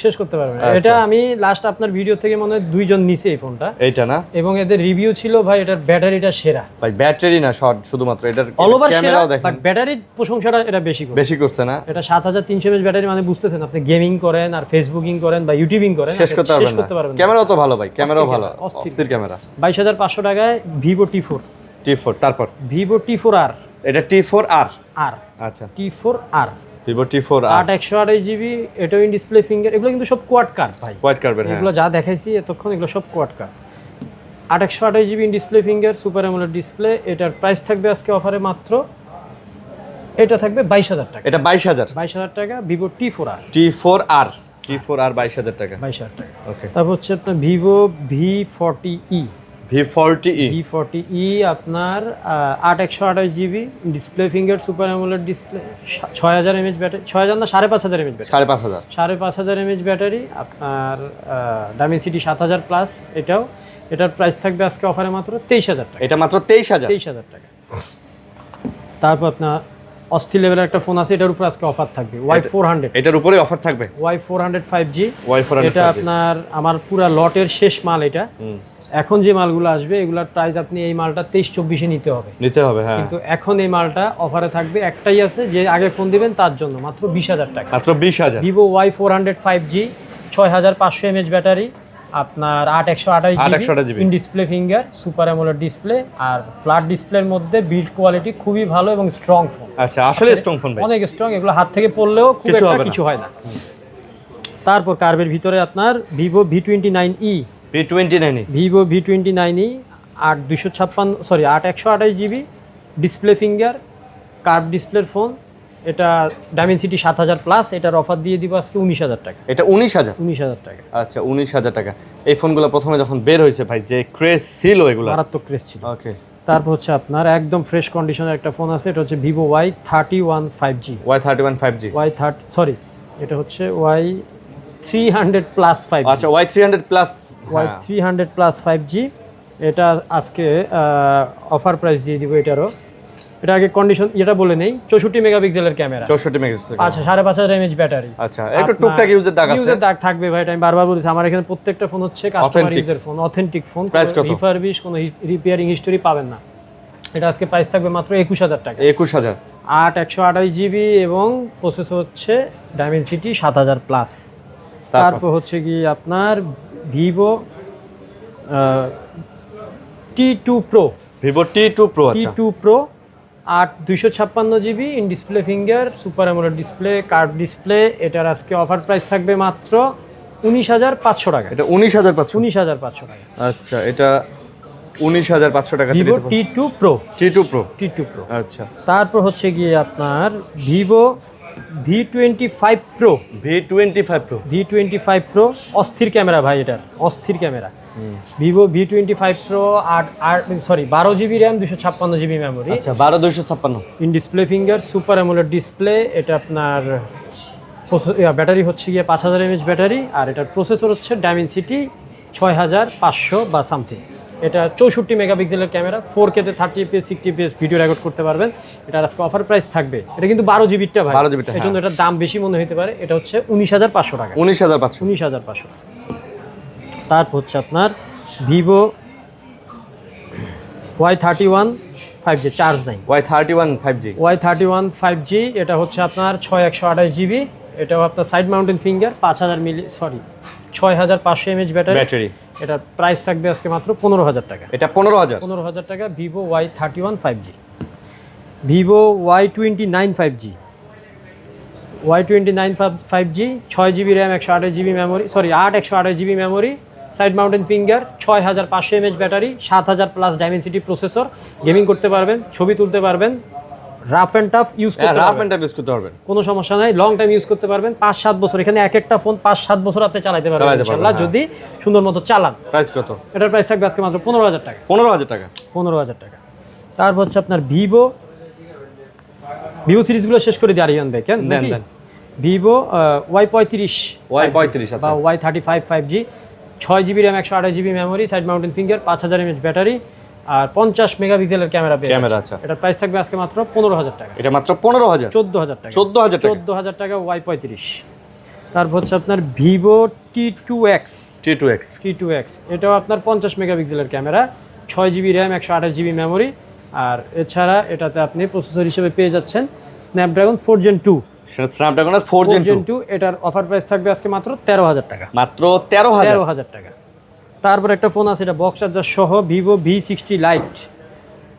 [SPEAKER 2] শেষ করতে পারবেন না। এটা আমি লাস্ট আপনার ভিডিও থেকে মনে হয় 2 জন নিছে এই ফোনটা,
[SPEAKER 1] এইটা না?
[SPEAKER 2] এবং এদের রিভিউ ছিল ভাই এটার ব্যাটারিটা সেরা।
[SPEAKER 1] ভাই ব্যাটারি না শর্ট, শুধুমাত্র এটার
[SPEAKER 2] অল ওভার সেরা,
[SPEAKER 1] ক্যামেরাও দেখেন
[SPEAKER 2] বাট ব্যাটারির প্রশংসাটা এটা বেশি
[SPEAKER 1] করছে না?
[SPEAKER 2] এটা 7300 mAh ব্যাটারি, মানে বুঝতেছেন আপনি গেমিং করেন আর ফেসবুকিং করেন বা ইউটিউবিং করেন,
[SPEAKER 1] শেষ করতে পারবেন না। ক্যামেরাও তো ভালো ভাই, ক্যামেরাও ভালো, অস্থির ক্যামেরা।
[SPEAKER 2] 22500 টাকায় Vivo T4।
[SPEAKER 1] তারপর
[SPEAKER 2] Vivo T4R।
[SPEAKER 1] এটা T4R। আচ্ছা,
[SPEAKER 2] T4R
[SPEAKER 1] Vivo T4R
[SPEAKER 2] 8/128GB, এটাও ইন ডিসপ্লে ফিঙ্গার। এগুলো কিন্তু সব কোয়াড কার্ড ভাই,
[SPEAKER 1] কোয়াড কার্বের।
[SPEAKER 2] এগুলো যা দেখাইছি এতক্ষণ এগুলো সব quad card. 8/128GB in display finger, super amoled display. এটার প্রাইস থাকবে আজকে অফারে মাত্র, এটা থাকবে 22000 টাকা।
[SPEAKER 1] এটা
[SPEAKER 2] 22000 টাকা Vivo T4R।
[SPEAKER 1] 22000 টাকা।
[SPEAKER 2] 22000 টাকা।
[SPEAKER 1] ওকে,
[SPEAKER 2] তারপর হচ্ছে আপনার Vivo V40e। V40e আপনার 8/128GB display finger, super amoled display, 6000 mAh battery, 6000 না 5500 mAh ব্যাটারি, 5500 mAh ব্যাটারি আপনার, ডাইমেনসিটি 7000 প্লাস। এটার প্রাইস থাকবে আজকে অফারে মাত্র 23000 টাকা।
[SPEAKER 1] এটা মাত্র 23000
[SPEAKER 2] টাকা। তারপর আপনার অস্থির লেভেলের একটা ফোন আছে, এটার উপর আজকে অফার থাকবে, Y400।
[SPEAKER 1] এটার উপরে অফার থাকবে
[SPEAKER 2] Y400 5G।
[SPEAKER 1] Y400
[SPEAKER 2] এটা আপনার আমার পুরা লটের শেষ মাল এটা। এখন যে মালগুলো আসবে এগুলোর প্রাইস আপনি এই মালটা 23-24-এ নিতে হবে। হ্যাঁ, কিন্তু এখন এই মালটা অফারে থাকবে, একটাই আছে, যে আগে ফোন দিবেন তার জন্য মাত্র 20000 টাকা।
[SPEAKER 1] মাত্র 20000।
[SPEAKER 2] Vivo Y400 5G, 6500 mAh battery, আপনার 8/128GB in display finger, super amoled display, আর ফ্ল্যাট ডিসপ্লের মধ্যে বিল্ড কোয়ালিটি খুবই ভালো এবং স্ট্রং ফোন।
[SPEAKER 1] আচ্ছা, আসলে স্ট্রং ফোন ভাই,
[SPEAKER 2] অনেক স্ট্রং। এগুলো হাত থেকে পড়লেও খুব একটা কিছু হয় না। তারপর কার্ভের ভিতরে আপনার Vivo V29e। Vivo V29e 8/128GB display finger, curve ডিসপ্লের ফোন। এটা ডাইমেনসিটি 7000 প্লাস। এটার অফার দিয়ে দিব আজকে 19000 টাকা।
[SPEAKER 1] এটা 19000
[SPEAKER 2] টাকা।
[SPEAKER 1] আচ্ছা, 19000 টাকা। এই ফোনগুলো প্রথমে যখন বের হয়েছে ভাই, যে ক্রেজ ছিল, এগুলো
[SPEAKER 2] মারাত্মক ক্রেজ ছিল।
[SPEAKER 1] ওকে,
[SPEAKER 2] তারপর হচ্ছে আপনার একদম ফ্রেশ কন্ডিশনের একটা ফোন আছে, এটা হচ্ছে Vivo Y31 5G। এটা হচ্ছে Y300 প্লাস 5G।
[SPEAKER 1] আচ্ছা, Y300
[SPEAKER 2] প্লাস 5G। এটা আজকে অফার প্রাইস দিয়ে দিব এটারও। এটা আগে কন্ডিশন এটা বলে নেই, 64 মেগাপিক্সেলের ক্যামেরা,
[SPEAKER 1] 64 মেগাপিক্সেল,
[SPEAKER 2] আচ্ছা 5500 mAh ব্যাটারি।
[SPEAKER 1] আচ্ছা, একটু টুকটাক ইউজের দাগ আছে,
[SPEAKER 2] ইউজের দাগ থাকবে ভাই, আমি বারবার বলছি আমার এখানে প্রত্যেকটা ফোন হচ্ছে customer user phone, authentic phone, refurbish, কোনো রিপেয়ারিং হিস্টোরি পাবেন না। এটা আজকে প্রাইস থাকবে মাত্র 21000 টাকা।
[SPEAKER 1] 21000।
[SPEAKER 2] 8/128GB এবং প্রসেসর হচ্ছে ডাইমেনসিটি 7000 প্লাস। তারপর হচ্ছে কি আপনার Vivo T2 Pro। T2 Pro 8/256GB in display finger, super amoled display, curve display. এটার আজকে অফার প্রাইস থাকবে মাত্র 19500 টাকা।
[SPEAKER 1] এটা 19500
[SPEAKER 2] টাকা।
[SPEAKER 1] আচ্ছা, এটা 19500 টাকা।
[SPEAKER 2] Vivo T2 Pro।
[SPEAKER 1] আচ্ছা,
[SPEAKER 2] তারপর হচ্ছে গিয়ে আপনার Vivo V25 Pro। অস্থির ক্যামেরা ভাই, এটার অস্থির camera. Vivo V25 Pro 12GB RAM, 256GB memory.
[SPEAKER 1] আচ্ছা, 256
[SPEAKER 2] in display finger, super amoled display. এটা আপনার ব্যাটারি হচ্ছে গিয়ে 5000 mAh ব্যাটারি, আর এটার প্রসেসর হচ্ছে ডাইমেনসিটি 6500 বা সামথিং। এটা 64 মেগাপিক্সেলের ক্যামেরা, 4K তে 30fps 60fps ভিডিও রেকর্ড করতে পারবেন। এটার আজকে অফার প্রাইস থাকবে, এটা কিন্তু 12GBটা ভাই,
[SPEAKER 1] 12GB,
[SPEAKER 2] এই জন্য এটার দাম বেশি মনে হতে পারে। এটা হচ্ছে 19500 টাকা। 19500। তারপর হচ্ছে আপনার Vivo Y31 5G, চার্জ নাই। Y31 5G এটা হচ্ছে আপনার 6128GB। এটাও আপনার side mounted finger, 6500 mAh battery. এটা প্রাইস থাকবে আজকে মাত্র 15000 টাকা।
[SPEAKER 1] এটা 15000
[SPEAKER 2] টাকা। Vivo Y31 5G। Vivo Y29 5G। Y29 5G 6GB RAM, 128GB memory, 8/128GB memory, side mounted finger, 6500 mAh battery, 7000 plus Dimensity processor. Gaming করতে পারবেন, ছবি তুলতে পারবেন, রাফ এন্ড টাফ ইউজ করতে পারবেন, কোনো সমস্যা নাই। লং টাইম ইউজ করতে পারবেন, 5-7 বছর। এখানে এক একটা ফোন 5-7 বছর আপনি চালাতে পারবেন ইনশাআল্লাহ, যদি সুন্দর মতো চালান।
[SPEAKER 1] প্রাইস কত?
[SPEAKER 2] এটার প্রাইস থাকবে আজকে মাত্র 15000 টাকা। 15000 টাকা। তারপর হচ্ছে আপনার ভিভো সিরিজগুলো শেষ করে দিই আরিয়ান ভাই, কেন নাকি? Vivo Y35 বা Y35 5G, 6GB RAM, 128GB memory, side mounted finger, 5000 mAh battery. আর 50 মেগাপিক্সেলের ক্যামেরা পেয়ে
[SPEAKER 1] ক্যামেরা
[SPEAKER 2] যাচ্ছেন।
[SPEAKER 1] আছে।
[SPEAKER 2] এটার প্রাইস থাকবে আজকে মাত্র 15,000 টাকা।
[SPEAKER 1] এটা মাত্র 15,000,
[SPEAKER 2] 14,000 টাকা,
[SPEAKER 1] 14,000 টাকা,
[SPEAKER 2] 14,000 টাকা Y35। তারপর হচ্ছে আপনার ভিভো T2X, T2X এটাও আপনার 50 মেগাপিক্সেলের camera, 6GB RAM, 128GB memory. আর এছাড়া এটাতে আপনি প্রসেসর হিসেবে পেয়ে যাচ্ছেন স্ন্যাপড্রাগন 4 Gen 2।
[SPEAKER 1] স্ন্যাপড্রাগন 4 Gen 2
[SPEAKER 2] এটার অফার প্রাইস থাকবে আজকে মাত্র 13,000 টাকা,
[SPEAKER 1] মাত্র 13,000।
[SPEAKER 2] 13,000 টাকা। তারপর একটা ফোন আছে, এটা বক্স চার্জার সহ, Vivo V60 light.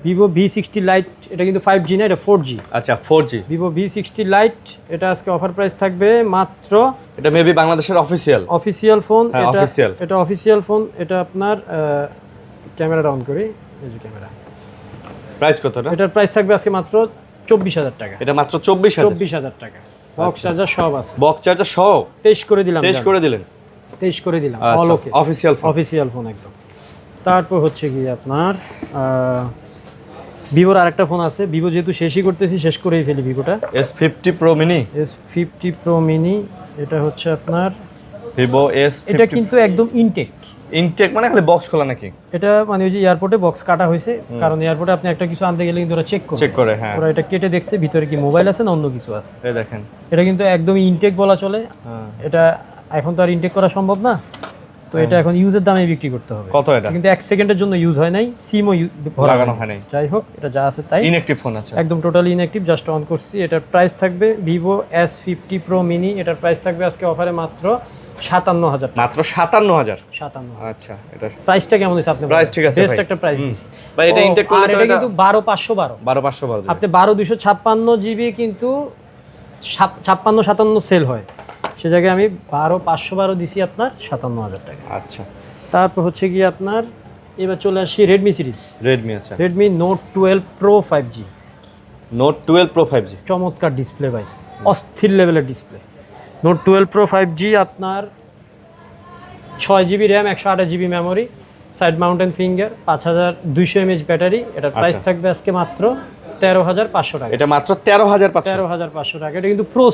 [SPEAKER 2] Vivo V60 light এটা কিন্তু 5G না, এটা 4G।
[SPEAKER 1] আচ্ছা 4G
[SPEAKER 2] ভিভো V60 লাইট, এটা আজকে অফার প্রাইস থাকবে মাত্র,
[SPEAKER 1] এটা মেবি বাংলাদেশের
[SPEAKER 2] অফিসিয়াল ফোন।
[SPEAKER 1] হ্যাঁ,
[SPEAKER 2] এটা অফিসিয়াল ফোন। এটা আপনার ক্যামেরাটা অন করি, এই যে ক্যামেরা।
[SPEAKER 1] প্রাইস কত না?
[SPEAKER 2] এটার প্রাইস থাকবে আজকে মাত্র 24,000 টাকা।
[SPEAKER 1] এটা মাত্র 24,000
[SPEAKER 2] টাকা। বক্স চার্জার সব আছে,
[SPEAKER 1] বক্স চার্জার সহ
[SPEAKER 2] 23 করে দিলাম,
[SPEAKER 1] 23 করে দিলেন।
[SPEAKER 2] 23 করে দিলাম,
[SPEAKER 1] আচ্ছা,
[SPEAKER 2] অল ওকে, অফিসিয়াল ফোন একদম। তারপর হচ্ছে কি আপনার ভিভোর আরেকটা ফোন আছে। ভিভো যেহেতু শেষই করতেছি, শেষ করেই ফেলি ভিভোটা।
[SPEAKER 1] S50 Pro Mini,
[SPEAKER 2] S50 Pro Mini, এটা হচ্ছে আপনার
[SPEAKER 1] ভিভো S50।
[SPEAKER 2] এটা কিন্তু একদম
[SPEAKER 1] ইনটেক মানে খালি বক্স খোলা নাকি?
[SPEAKER 2] এটা মানে ওই যে এয়ারপোর্টে বক্স কাটা হয়েছে, কারণ এয়ারপোর্টে আপনি একটা কিছু আনতে গেলে কিন্তু ওরা চেক করে। হ্যাঁ, ওরা এটা কেটে দেখছে ভিতরে কি মোবাইল আছে না অন্য কিছু আছে।
[SPEAKER 1] এই দেখেন,
[SPEAKER 2] এটা কিন্তু একদমই ইনটেক বলা চলে। এটা এখন তো আর ইনটেক করা সম্ভব না, তো এটা এখন ইউজের দামে বিক্রি করতে হবে।
[SPEAKER 1] কত এটা?
[SPEAKER 2] কিন্তু 1 সেকেন্ডের জন্য ইউজ হয় নাই, সিমও
[SPEAKER 1] লাগানো হয় নাই।
[SPEAKER 2] যাই হোক, এটা যা আছে তাই
[SPEAKER 1] ইনঅ্যাকটিভ ফোন আছে,
[SPEAKER 2] একদম টোটালি ইনঅ্যাকটিভ, জাস্ট অন করছি। এটার প্রাইস থাকবে ভিভো S50 Pro Mini, এটার প্রাইস থাকবে আজকে অফারে মাত্র 57,000 টাকা।
[SPEAKER 1] মাত্র 57,000।
[SPEAKER 2] 57।
[SPEAKER 1] আচ্ছা, এটা
[SPEAKER 2] প্রাইসটা কেমন হচ্ছে আপনি?
[SPEAKER 1] প্রাইস ঠিক আছে,
[SPEAKER 2] বেস্ট একটা প্রাইস দিছি
[SPEAKER 1] ভাই। এটা ইনটেক করলে
[SPEAKER 2] এটা কিন্তু 12512,
[SPEAKER 1] 12512
[SPEAKER 2] আপনি 12256GB কিন্তু 5657 সেল হয়, সে জায়গায় আমি 12512 দিছি আপনার 57,000 টাকা।
[SPEAKER 1] আচ্ছা,
[SPEAKER 2] তারপর হচ্ছে কি আপনার এবার চলে আসি রেডমি সিরিজ।
[SPEAKER 1] রেডমি, আচ্ছা,
[SPEAKER 2] Redmi note 12 pro 5G।
[SPEAKER 1] Note 12 pro 5G
[SPEAKER 2] চমৎকার ডিসপ্লে ভাই, অস্থির লেভেলের ডিসপ্লে। নোট 12 প্রো 5G আপনার 6GB RAM, 128GB memory, side mounted finger, 5200 mAh battery. এটার প্রাইস থাকবে আজকে মাত্র 13,500 টাকা।
[SPEAKER 1] এটা মাত্র 13,500।
[SPEAKER 2] 13,500 টাকা। এটা কিন্তু প্রো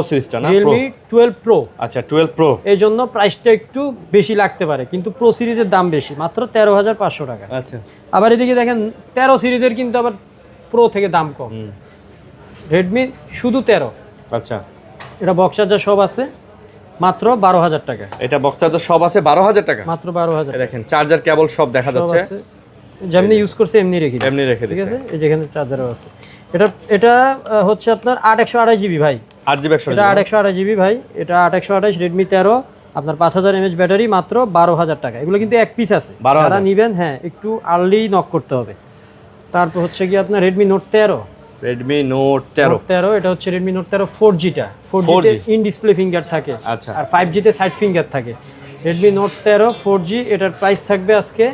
[SPEAKER 2] সিরিজটা না,
[SPEAKER 1] Realme
[SPEAKER 2] 12 প্রো।
[SPEAKER 1] আচ্ছা, 12 প্রো,
[SPEAKER 2] এই জন্য প্রাইসটা একটু বেশি লাগতে পারে, কিন্তু প্রো সিরিজের দাম বেশি, মাত্র 13,500 টাকা।
[SPEAKER 1] আচ্ছা,
[SPEAKER 2] আবার এদিকে দেখেন 13 সিরিজের কিন্তু আবার প্রো থেকে দাম কম। রেডমি শুধু 13।
[SPEAKER 1] আচ্ছা,
[SPEAKER 2] এটা বক্স চার্জার সব আছে, মাত্র 12,000 টাকা।
[SPEAKER 1] এটা বক্স চার্জার সব আছে 12,000 টাকা,
[SPEAKER 2] মাত্র 12,000।
[SPEAKER 1] দেখেন চার্জার কেবল সব দেখা যাচ্ছে,
[SPEAKER 2] যেমনি ইউজ করছে এমনি রেখে
[SPEAKER 1] দিয়েছে,
[SPEAKER 2] ঠিক আছে। এই যেখানে চার্জারও আছে। এটা হচ্ছে আপনার 8/128GB ভাই,
[SPEAKER 1] 8GB 128GB।
[SPEAKER 2] এটা 8/128GB ভাই, এটা 8/128 রেডমি 13, আপনার 5000 mAh ব্যাটারি, মাত্র 12,000 টাকা। এগুলো কিন্তু এক পিস আছে, যারা নিবেন হ্যাঁ একটু আর্লি নক করতে হবে। তারপর হচ্ছে কি আপনার রেডমি নোট 13,
[SPEAKER 1] রেডমি নোট 13,
[SPEAKER 2] এটা হচ্ছে রেডমি নোট 13 4G-টা। 4G তে ইন ডিসপ্লে ফিঙ্গার থাকে,
[SPEAKER 1] আচ্ছা,
[SPEAKER 2] আর 5G তে সাইড ফিঙ্গার থাকে। রেডমি নোট 13 4G, এটার প্রাইস থাকবে আজকে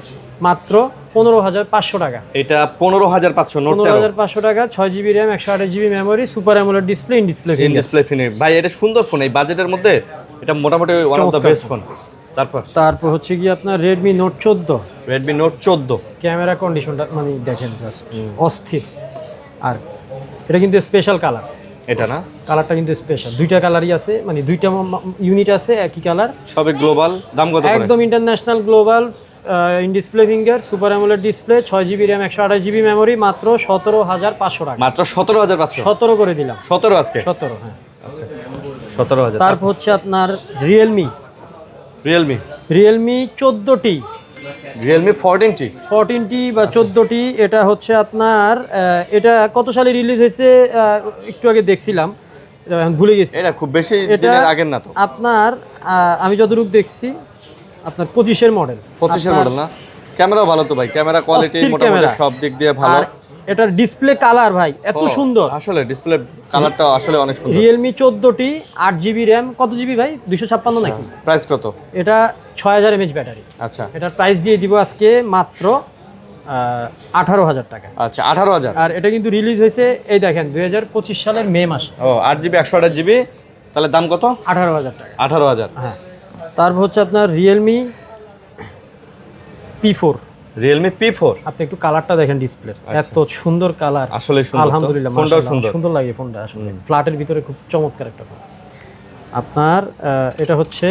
[SPEAKER 2] মাত্র 15,500 টাকা।
[SPEAKER 1] এটা 15,500, নোট
[SPEAKER 2] 15,500 টাকা, 6GB RAM, 128GB memory, super amoled display, in display
[SPEAKER 1] finish. ভাই এটা সুন্দর ফোন, এই বাজেটের মধ্যে এটা মোটামুটি one of the best phone. তারপর
[SPEAKER 2] হচ্ছে কি আপনার Redmi note 14,
[SPEAKER 1] Redmi note 14।
[SPEAKER 2] Camera কন্ডিশনটা মানে দেখেন জাস্ট অস্থির। আর এটা কিন্তু স্পেশাল কালার,
[SPEAKER 1] এটা না,
[SPEAKER 2] কালারটা কিন্তু স্পেশাল। দুইটা কালারই আছে, মানে দুইটা ইউনিট আছে, একই কালার,
[SPEAKER 1] সবে গ্লোবাল। দাম কত?
[SPEAKER 2] একদম international global, in display finger, super amoled display, 6GB RAM, 128GB memory, মাত্র 17,500 টাকা।
[SPEAKER 1] মাত্র 17,500।
[SPEAKER 2] 17 করে দিলাম।
[SPEAKER 1] 17 আজকে?
[SPEAKER 2] 17, হ্যাঁ,
[SPEAKER 1] আচ্ছা 17,000।
[SPEAKER 2] তারপর হচ্ছে আপনার রিয়েলমি 14T,
[SPEAKER 1] রিয়েলমি
[SPEAKER 2] 14T বা 14T। এটা হচ্ছে আপনার এটা কত সালে রিলিজ হয়েছে একটু আগে দেখছিলাম, ভুলে গেছি।
[SPEAKER 1] এটা খুব বেশি দিনের আগের না তো
[SPEAKER 2] আপনার, আমি যতটুকু দেখছি আপনার 25-এর মডেল।
[SPEAKER 1] 25-এর মডেল না? ক্যামেরা ভালো তো ভাই, ক্যামেরা কোয়ালিটি মোটামুটি সব দিক দিয়ে ভালো।
[SPEAKER 2] এটার ডিসপ্লে কালার ভাই এত সুন্দর,
[SPEAKER 1] আসলে ডিসপ্লে কালারটা আসলে অনেক সুন্দর।
[SPEAKER 2] রিয়েলমি 14T 8GB র্যাম, কত জিবি ভাই? 256 নাকি?
[SPEAKER 1] প্রাইস কত?
[SPEAKER 2] এটা 6000 mAh ব্যাটারি।
[SPEAKER 1] আচ্ছা,
[SPEAKER 2] এটার প্রাইস দিয়ে দিব আজকে মাত্র 18,000 টাকা।
[SPEAKER 1] আচ্ছা, 18,000।
[SPEAKER 2] আর এটা কিন্তু রিলিজ হয়েছে এই দেখেন 2025 সালের মে মাসে।
[SPEAKER 1] ও 8GB 128GB, তাহলে দাম কত?
[SPEAKER 2] 18,000 টাকা।
[SPEAKER 1] 18,000,
[SPEAKER 2] হ্যাঁ। তারপর হচ্ছে আপনার রিয়েলমি P4, আপনি একটু কালারটা দেখেন ডিসপ্লে, এত সুন্দর কালার,
[SPEAKER 1] আসলে সুন্দর।
[SPEAKER 2] আলহামদুলিল্লাহ,
[SPEAKER 1] ফোনটাও
[SPEAKER 2] সুন্দর লাগে ফোনটা, আসলে ফ্ল্যাটের ভিতরে খুব চমৎকার একটা ফোন। আপনার এটা হচ্ছে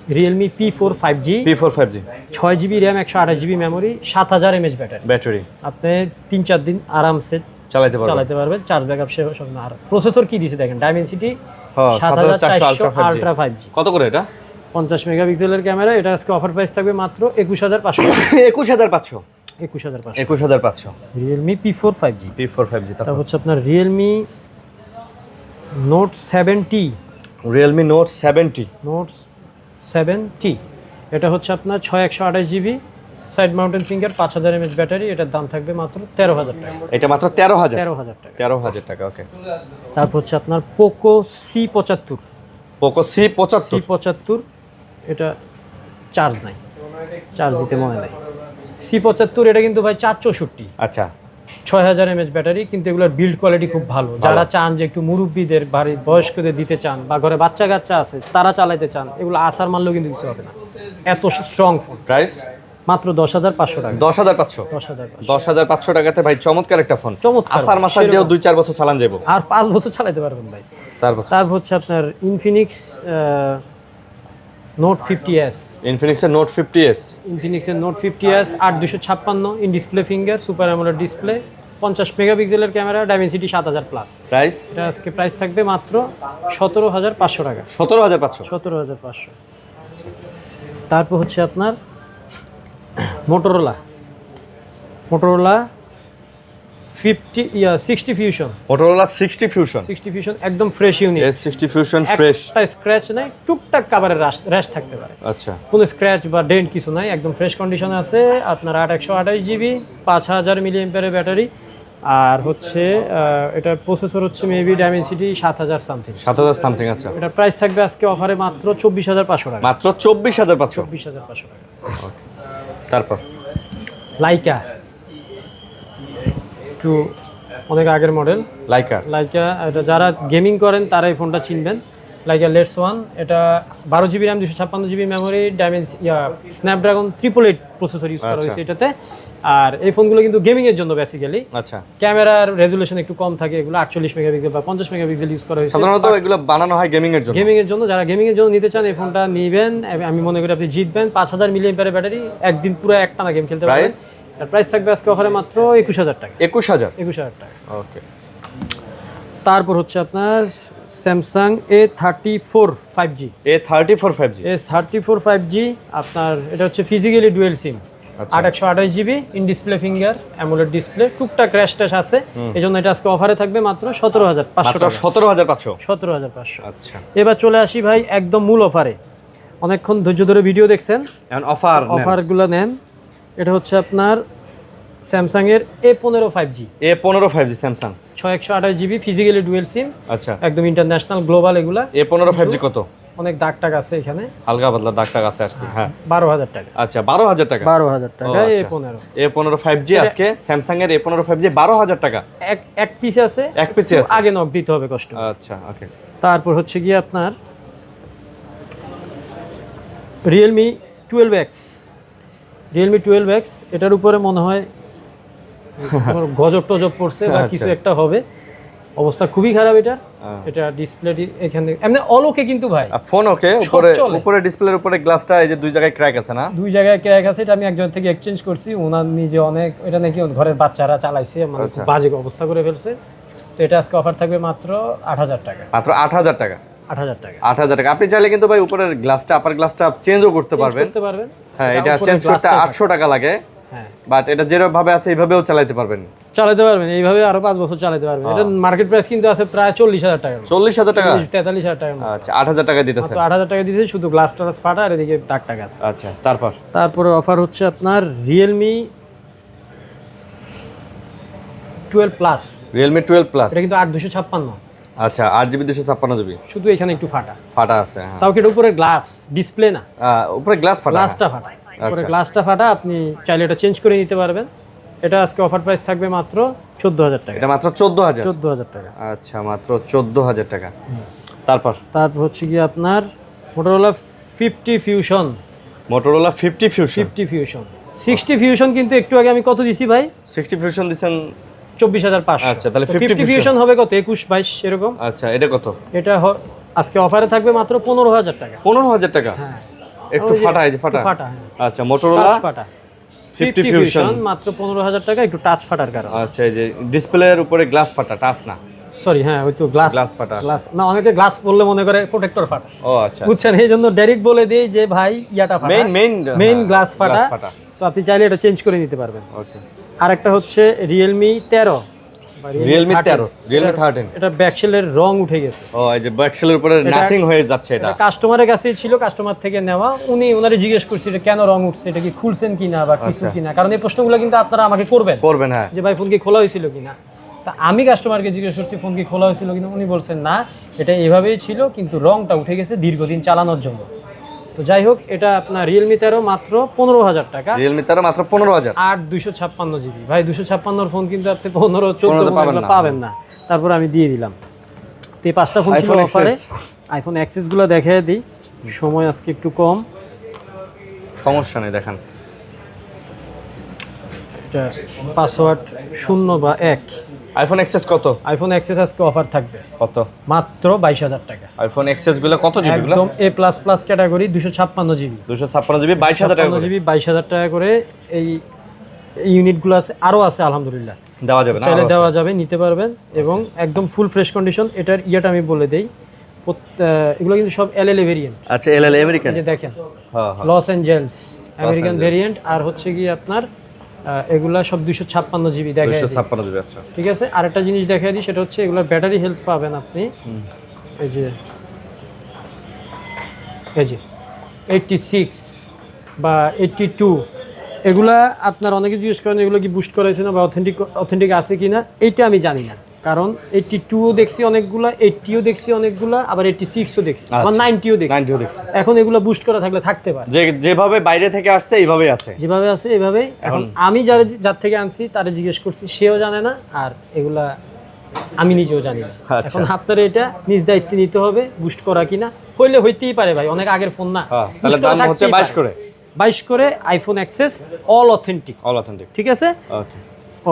[SPEAKER 2] Realme P4 5G,
[SPEAKER 1] P4 5G,
[SPEAKER 2] 6GB RAM, 128GB memory, 7000 mAh battery.
[SPEAKER 1] Battery
[SPEAKER 2] আপনি 3-4 দিন আরামসে চালাতে পারবেন। চার্জ ব্যাকআপ সে সব না। আর প্রসেসর কি দিছে দেখেন, ডাইমেনসিটি 7400 আলট্রা 5G।
[SPEAKER 1] কত করে এটা?
[SPEAKER 2] 50 মেগাপিক্সেলের ক্যামেরা। এটা আজকে অফার প্রাইস থাকবে মাত্র 21500।
[SPEAKER 1] 21500,
[SPEAKER 2] 21500 রিয়েলমি P4 5G। তারপর হচ্ছে আপনার Realme note 7T।
[SPEAKER 1] Realme note 7T,
[SPEAKER 2] note 7T এটা হচ্ছে আপনার 128GB, side mounted finger, 5000 mAh battery. এটার দাম থাকবে মাত্র 13000 টাকা।
[SPEAKER 1] এটা মাত্র 13000
[SPEAKER 2] 13000 টাকা।
[SPEAKER 1] 13000 টাকা, ওকে।
[SPEAKER 2] তারপর হচ্ছে আপনার Poco C75।
[SPEAKER 1] Poco C75,
[SPEAKER 2] C75 এটা চার্জ নাই, চার্জ দিতে মনে নাই। C75 এটা কিন্তু ভাই 464,
[SPEAKER 1] আচ্ছা
[SPEAKER 2] 6000 mAh ব্যাটারি। কিন্তু এগুলোর বিল্ড কোয়ালিটি খুব ভালো। যারা চান যে একটু মুরব্বীদের, বাড়ির বয়স্কদের দিতে চান, বা ঘরে বাচ্চা কাচ্চা আছে তারা চালাইতে চান, এগুলো আসার মানলেও কিন্তু কিছু হবে না, এত স্ট্রং ফোন।
[SPEAKER 1] প্রাইস
[SPEAKER 2] মাত্র 10500 টাকা।
[SPEAKER 1] 10500, 10500 টাকাতে ভাই চমৎকার একটা ফোন।
[SPEAKER 2] চমৎকার,
[SPEAKER 1] আসার মাসার দিয়েও 2-4 বছর চালান যাবো,
[SPEAKER 2] আর 5 বছর চালাতে পারবেন ভাই।
[SPEAKER 1] তারপর
[SPEAKER 2] হচ্ছে আপনার ইনফিনিক্স নোট 50s।
[SPEAKER 1] ইনফিনিক্সের নোট 50s,
[SPEAKER 2] ইনফিনিক্সের note 50s 8256 in display finger, super amoled display, 50 মেগাপিক্সেলের ক্যামেরা, ডাইমেনসিটি 7000 প্লাস।
[SPEAKER 1] প্রাইস
[SPEAKER 2] এটা আজকে প্রাইস থাকবে মাত্র 17500 টাকা।
[SPEAKER 1] 17500,
[SPEAKER 2] 17500। তারপর হচ্ছে আপনার Motorola 60 fusion.
[SPEAKER 1] Motorola 60 fusion,
[SPEAKER 2] 60 fusion একদম fresh unit.
[SPEAKER 1] S60 fusion fresh,
[SPEAKER 2] একটা স্ক্র্যাচ নাই, টুকটাক কাভারের র্যাশ থাকতে পারে,
[SPEAKER 1] আচ্ছা
[SPEAKER 2] কোনো স্ক্র্যাচ বা ডেন্ট কিছু নাই, একদম ফ্রেশ কন্ডিশনে আছে। আপনার 128GB, 5000 mAh ব্যাটারি। আর হচ্ছে এটার প্রসেসর হচ্ছে মেবি ডাইমেনসিটি 7000 সামথিং।
[SPEAKER 1] 7000 সামথিং, আচ্ছা।
[SPEAKER 2] এটার প্রাইস থাকবে আজকে অফারে মাত্র 24500 টাকা।
[SPEAKER 1] মাত্র 24500,
[SPEAKER 2] 24500 টাকা।
[SPEAKER 1] তারপর
[SPEAKER 2] লাইকা, একটু অনেক আগের মডেল
[SPEAKER 1] লাইকা।
[SPEAKER 2] এটা যারা গেমিং করেন তারা এই ফোনটা চিনবেন। লাইকা লেটস 1। এটা 12GB RAM, 256GB memory, Snapdragon 888 processor use করা হয়েছে এটাতে। আর এই ফোনগুলো কিন্তু গেমিং এর জন্য বেসিক্যালি।
[SPEAKER 1] আচ্ছা,
[SPEAKER 2] ক্যামেরার রেজুলেশন একটু কম থাকে, এগুলো 48 মেগাপিক্সেল বা 50 মেগাপিক্সেল ইউজ করা হয়েছে।
[SPEAKER 1] সাধারণত এগুলো বানানো হয় গেমিং এর জন্য।
[SPEAKER 2] যারা গেমিং এর জন্য নিতে চান এই ফোনটা নিবেন। আমি মনে করি আপনি জিতবেন। 5000 mAh ব্যাটারি, একদিন পুরো একটানা গেম খেলতে পারবেন। এর প্রাইস থাকবে আজকে অফারে মাত্র 21000 টাকা।
[SPEAKER 1] 21000
[SPEAKER 2] টাকা,
[SPEAKER 1] ওকে।
[SPEAKER 2] তারপর হচ্ছে আপনার Samsung A34 5G।
[SPEAKER 1] A34 5G,
[SPEAKER 2] A34 5G আপনার এটা হচ্ছে physically dual SIM. 128GB in display finger, amoled display, টুকটাক ক্র্যাশ ট্যাশ আছে, এই জন্য এটা আজকে অফারে থাকবে মাত্র 17500 টাকা।
[SPEAKER 1] 17500,
[SPEAKER 2] 17500।
[SPEAKER 1] আচ্ছা।
[SPEAKER 2] এবার চলে আসি ভাই একদম মূল অফারে। অনেকক্ষণ ধৈর্য ধরে ভিডিও দেখছেন,
[SPEAKER 1] এখন
[SPEAKER 2] অফারগুলো নেন। এটা হচ্ছে আপনার স্যামসাং এর A15 5G।
[SPEAKER 1] A15 5G Samsung,
[SPEAKER 2] 128GB physically dual সিম,
[SPEAKER 1] আচ্ছা।
[SPEAKER 2] একদম ইন্টারন্যাশনাল গ্লোবাল এগুলা।
[SPEAKER 1] A15 5G কত?
[SPEAKER 2] অনেক দাগ টাগ আছে এখানে,
[SPEAKER 1] হালকা পাতলা দাগ টাগ আছে আজকে, হ্যাঁ।
[SPEAKER 2] 12000 টাকা।
[SPEAKER 1] আচ্ছা, 12000 টাকা।
[SPEAKER 2] 12000 টাকা
[SPEAKER 1] A15 5G আজকে স্যামসাং এর A15 5G 12000 টাকা।
[SPEAKER 2] এক পিস আছে,
[SPEAKER 1] এক পিস আছে,
[SPEAKER 2] আগে নক দিতে হবে কষ্ট।
[SPEAKER 1] আচ্ছা, ওকে।
[SPEAKER 2] তারপর হচ্ছে কি আপনার রিয়েলমি 12X। রিয়েলমি 12X এটার উপরে মনে হয় গজব টজব পড়ছে বা কিছু একটা হবে, অবস্থা খুবই খারাপ এটা। এটা ডিসপ্লেটি এখানে এমনি অলোকে কিন্তু ভাই
[SPEAKER 1] ফোন ওকে, উপরে ডিসপ্লের উপরে গ্লাসটা এই যে দুই জায়গায় ক্র্যাক আছে না?
[SPEAKER 2] দুই জায়গায় ক্র্যাক আছে। এটা আমি একজন থেকে এক্সচেঞ্জ করছি, ওনার নিজে অনেক, এটা নাকি ঘরের বাচ্চারা চালাইছে, মানে খুব বাজে অবস্থা করে ফেলছে। তো এটা আজকে অফার থাকবে মাত্র 8000 টাকা।
[SPEAKER 1] মাত্র 8000 টাকা।
[SPEAKER 2] 8000 টাকা।
[SPEAKER 1] 8000 টাকা। আপনি চাইলে কিন্তু ভাই উপরের গ্লাসটা, আপার গ্লাসটা চেঞ্জও করতে পারবেন। হ্যাঁ, এটা চেঞ্জ করতে 800 টাকা লাগে।
[SPEAKER 2] হ্যাঁ,
[SPEAKER 1] বাট এটা যেভাবে আছে এইভাবেও চালাতে পারবেন।
[SPEAKER 2] এইভাবে আরো 5 বছর চালাতে পারবেন। এটা মার্কেট প্রাইস কিন্তু আছে প্রায় 40000 টাকা।
[SPEAKER 1] 40000 টাকা,
[SPEAKER 2] 43000 টাকা।
[SPEAKER 1] আচ্ছা, 8000 টাকা দিতেছেন।
[SPEAKER 2] 8000 টাকা দিয়েছে, শুধু গ্লাস টাস ফাটা আর এদিকে দাগ টাগ আছে।
[SPEAKER 1] আচ্ছা, তারপর
[SPEAKER 2] অফার হচ্ছে আপনার রিয়েলমি 12 প্লাস।
[SPEAKER 1] রিয়েলমি 12 প্লাস,
[SPEAKER 2] এটা কিন্তু 8256।
[SPEAKER 1] আচ্ছা, 8GB 256GB,
[SPEAKER 2] শুধু এখানে একটু
[SPEAKER 1] ফাটা আছে, হ্যাঁ।
[SPEAKER 2] তাও কি এটা উপরে গ্লাস ডিসপ্লে না,
[SPEAKER 1] উপরে গ্লাস ফাটা,
[SPEAKER 2] গ্লাসটা ফাটা, উপরে গ্লাসটা ফাটা। আপনি চাইলে এটা চেঞ্জ করে নিতে পারবেন। এটা আজকে অফার প্রাইস থাকবে মাত্র 14000 টাকা।
[SPEAKER 1] এটা মাত্র 14000
[SPEAKER 2] টাকা।
[SPEAKER 1] আচ্ছা, মাত্র 14000 টাকা। তারপর
[SPEAKER 2] হচ্ছে কি আপনার মোটোরোলা 50 ফিউশন। 60 ফিউশন কিন্তু একটু আগে আমি কত দিছি ভাই?
[SPEAKER 1] 60 ফিউশন দিছেন
[SPEAKER 2] 24500।
[SPEAKER 1] আচ্ছা, তাহলে
[SPEAKER 2] 50 ফিউশন হবে কত? 21-22 এরকম।
[SPEAKER 1] আচ্ছা, এটা কত?
[SPEAKER 2] এটা আজকে অফারে থাকবে মাত্র 15000 টাকা।
[SPEAKER 1] 15000 টাকা,
[SPEAKER 2] হ্যাঁ।
[SPEAKER 1] একটু ফাটা, এই যে ফাটা।
[SPEAKER 2] ফাটা, হ্যাঁ।
[SPEAKER 1] আচ্ছা, মোটরোলা
[SPEAKER 2] টাচ ফাটা
[SPEAKER 1] 50 ফিউশন
[SPEAKER 2] মাত্র 15,000 টাকা, একটু টাচ ফাটার কারণে।
[SPEAKER 1] আচ্ছা, এই যে ডিসপ্লের উপরে গ্লাস ফাটা, টাচ না।
[SPEAKER 2] সরি, হ্যাঁ ওই তো
[SPEAKER 1] গ্লাস ফাটা।
[SPEAKER 2] গ্লাস না, অনেকে গ্লাস বললে মনে করে প্রোটেক্টর ফাটা।
[SPEAKER 1] ও আচ্ছা,
[SPEAKER 2] বুঝছেন, এই জন্য ডাইরেক্ট বলে দেই যে ভাই ইয়াটা ফাটা, মেইন গ্লাস ফাটা। তো আপনি চাইলে এটা চেঞ্জ করে নিতে পারবেন।
[SPEAKER 1] ওকে।
[SPEAKER 2] আরেকটা হচ্ছে Realme 13 বা
[SPEAKER 1] Realme 13
[SPEAKER 2] এটা ব্যাকশেলের রং উঠে গেছে।
[SPEAKER 1] ও, এই যে ব্যাকশেলের উপরে নাথিং হয়ে যাচ্ছে, এটা
[SPEAKER 2] কাস্টমারের কাছেই ছিল, কাস্টমার থেকে নেওয়া। ওনারে জিজ্ঞেস করছি এটা কেন রং উঠছে, এটা কি খুলছেন কিনা বা কিছু কিনা, কারণ এই প্রশ্নগুলো কিন্তু আপনারা আমাকে করবেন,
[SPEAKER 1] হ্যাঁ,
[SPEAKER 2] যে ভাই ফোন কি খোলা হয়েছিল কিনা। তা আমি কাস্টমারকে জিজ্ঞেস করছি ফোন কি খোলা হয়েছিল কিনা, উনি বলছেন না, এটা এভাবেই ছিল, কিন্তু রংটা উঠে গেছে দীর্ঘদিন চালানোর জন্য। তো যাই হোক, এটা আপনার Realme 13 মাত্র 15,000 টাকা,
[SPEAKER 1] Realme 13 মাত্র 15,000
[SPEAKER 2] আর 256 জিবি। ভাই 256 ফোন কিন্তু আপনি 15-14 পাবেন না। তারপর আমি দিয়ে দিলাম। তো এই 5টা ফোন ছিল অফারে। আইফোন এক্সেস গুলো দেখিয়ে দিই, সময় আজকে একটু কম।
[SPEAKER 1] সমস্যা নেই, দেখান।
[SPEAKER 2] এটা পাসওয়ার্ড 0 বা 1।
[SPEAKER 1] আইফোন এক্সেস কত?
[SPEAKER 2] আইফোন এক্সেস আজকে অফার থাকবে
[SPEAKER 1] কত?
[SPEAKER 2] মাত্র 22,000 টাকা।
[SPEAKER 1] আইফোন এক্সেস গুলো কত জিবি গুলো?
[SPEAKER 2] একদম A++ ক্যাটাগরি, 256 জিবি।
[SPEAKER 1] 256 জিবি 22,000 টাকা করে।
[SPEAKER 2] জিবি 22,000 টাকা করে। এই ইউনিটগুলো আছে, আরো আছে আলহামদুলিল্লাহ,
[SPEAKER 1] দেওয়া যাবে না?
[SPEAKER 2] চাইলে দেওয়া যাবে, নিতে পারবেন। এবং একদম ফুল ফ্রেশ কন্ডিশন। এটার ইয়াটা আমি বলে দেই, এগুলো কিন্তু সব LLA ভেরিয়েন্ট।
[SPEAKER 1] আচ্ছা, LLA আমেরিকান,
[SPEAKER 2] এই যে দেখেন,
[SPEAKER 1] হ্যাঁ হ্যাঁ,
[SPEAKER 2] লস অ্যাঞ্জেলস আমেরিকান ভেরিয়েন্ট। আর হচ্ছে কি আপনার এগুলা সব 256 জিবি দেখা
[SPEAKER 1] 256 জিবি। আচ্ছা,
[SPEAKER 2] ঠিক আছে। আরেকটা জিনিস দেখাই দিই, সেটা হচ্ছে এগুলোর ব্যাটারি হেলথ পাবেন আপনি, এই যে 86 বা 82। এগুলা আপনার অনেকে জিজ্ঞেস করেন এগুলো কি বুস্ট করা হয়েছে না বা অথেন্টিক আছে কিনা, এইটা আমি জানি না। কারণ 82ও দেখছি অনেকগুলা, 80ও দেখছি অনেকগুলা, আবার 86ও দেখছি, আবার 90ও দেখছি। এখন এগুলো বুস্ট করা থাকলে থাকতে পারে,
[SPEAKER 1] যেভাবে বাইরে থেকে আসছে এইভাবেই আছে,
[SPEAKER 2] যেভাবে আছে এইভাবেই। এখন আমি যার থেকে আনছি তারে জিজ্ঞেস করছি, সেও জানে না, আর এগুলা আমি নিজেও জানি না। এখন আপনারা এটা নিজ দায়িত্বে নিতে হবে, বুস্ট করা কিনা। হইলে হইতেই পারে ভাই, অনেক আগের ফোন না,
[SPEAKER 1] তাহলে দাম হচ্ছে
[SPEAKER 2] 22 করে আইফোন এক্সেস অল অথেন্টিক, ঠিক আছে।
[SPEAKER 1] ওকে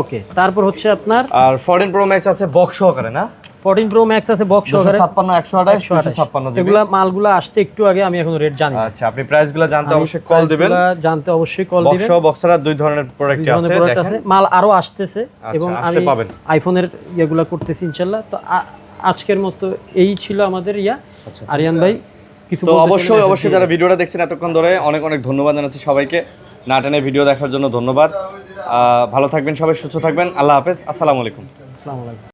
[SPEAKER 2] ওকে। তারপর হচ্ছে আপনার
[SPEAKER 1] আর 14 প্রো ম্যাক্স আছে বক্স সহকারে না?
[SPEAKER 2] 14 প্রো ম্যাক্স আছে বক্স সহকারে,
[SPEAKER 1] 256
[SPEAKER 2] এগুলা মালগুলা আসছে একটু আগে, আমি এখন রেট জানি না।
[SPEAKER 1] আচ্ছা, আপনি প্রাইসগুলো জানতে অবশ্যই কল দিবেন,
[SPEAKER 2] বক্স
[SPEAKER 1] সহ বক্সরা দুই ধরনের প্রোডাক্ট আছে,
[SPEAKER 2] মাল আরো আসতেছে। এবং আমি
[SPEAKER 1] পাবেন
[SPEAKER 2] আইফোনের ইয়েগুলা করতেছি ইনশাআল্লাহ। তো আজকের মতো এই ছিল আমাদের আরিয়ান ভাই কিছু
[SPEAKER 1] তো অবশ্যই যারা ভিডিওটা দেখছেন এতক্ষণ ধরে অনেক ধন্যবাদ জানাচ্ছি সবাইকে। নাটনে ভিডিও দেখার জন্য ধন্যবাদ। ভালো থাকবেন সবাই, সুস্থ থাকবেন। আল্লাহ হাফেজ, আসসালামু আলাইকুম।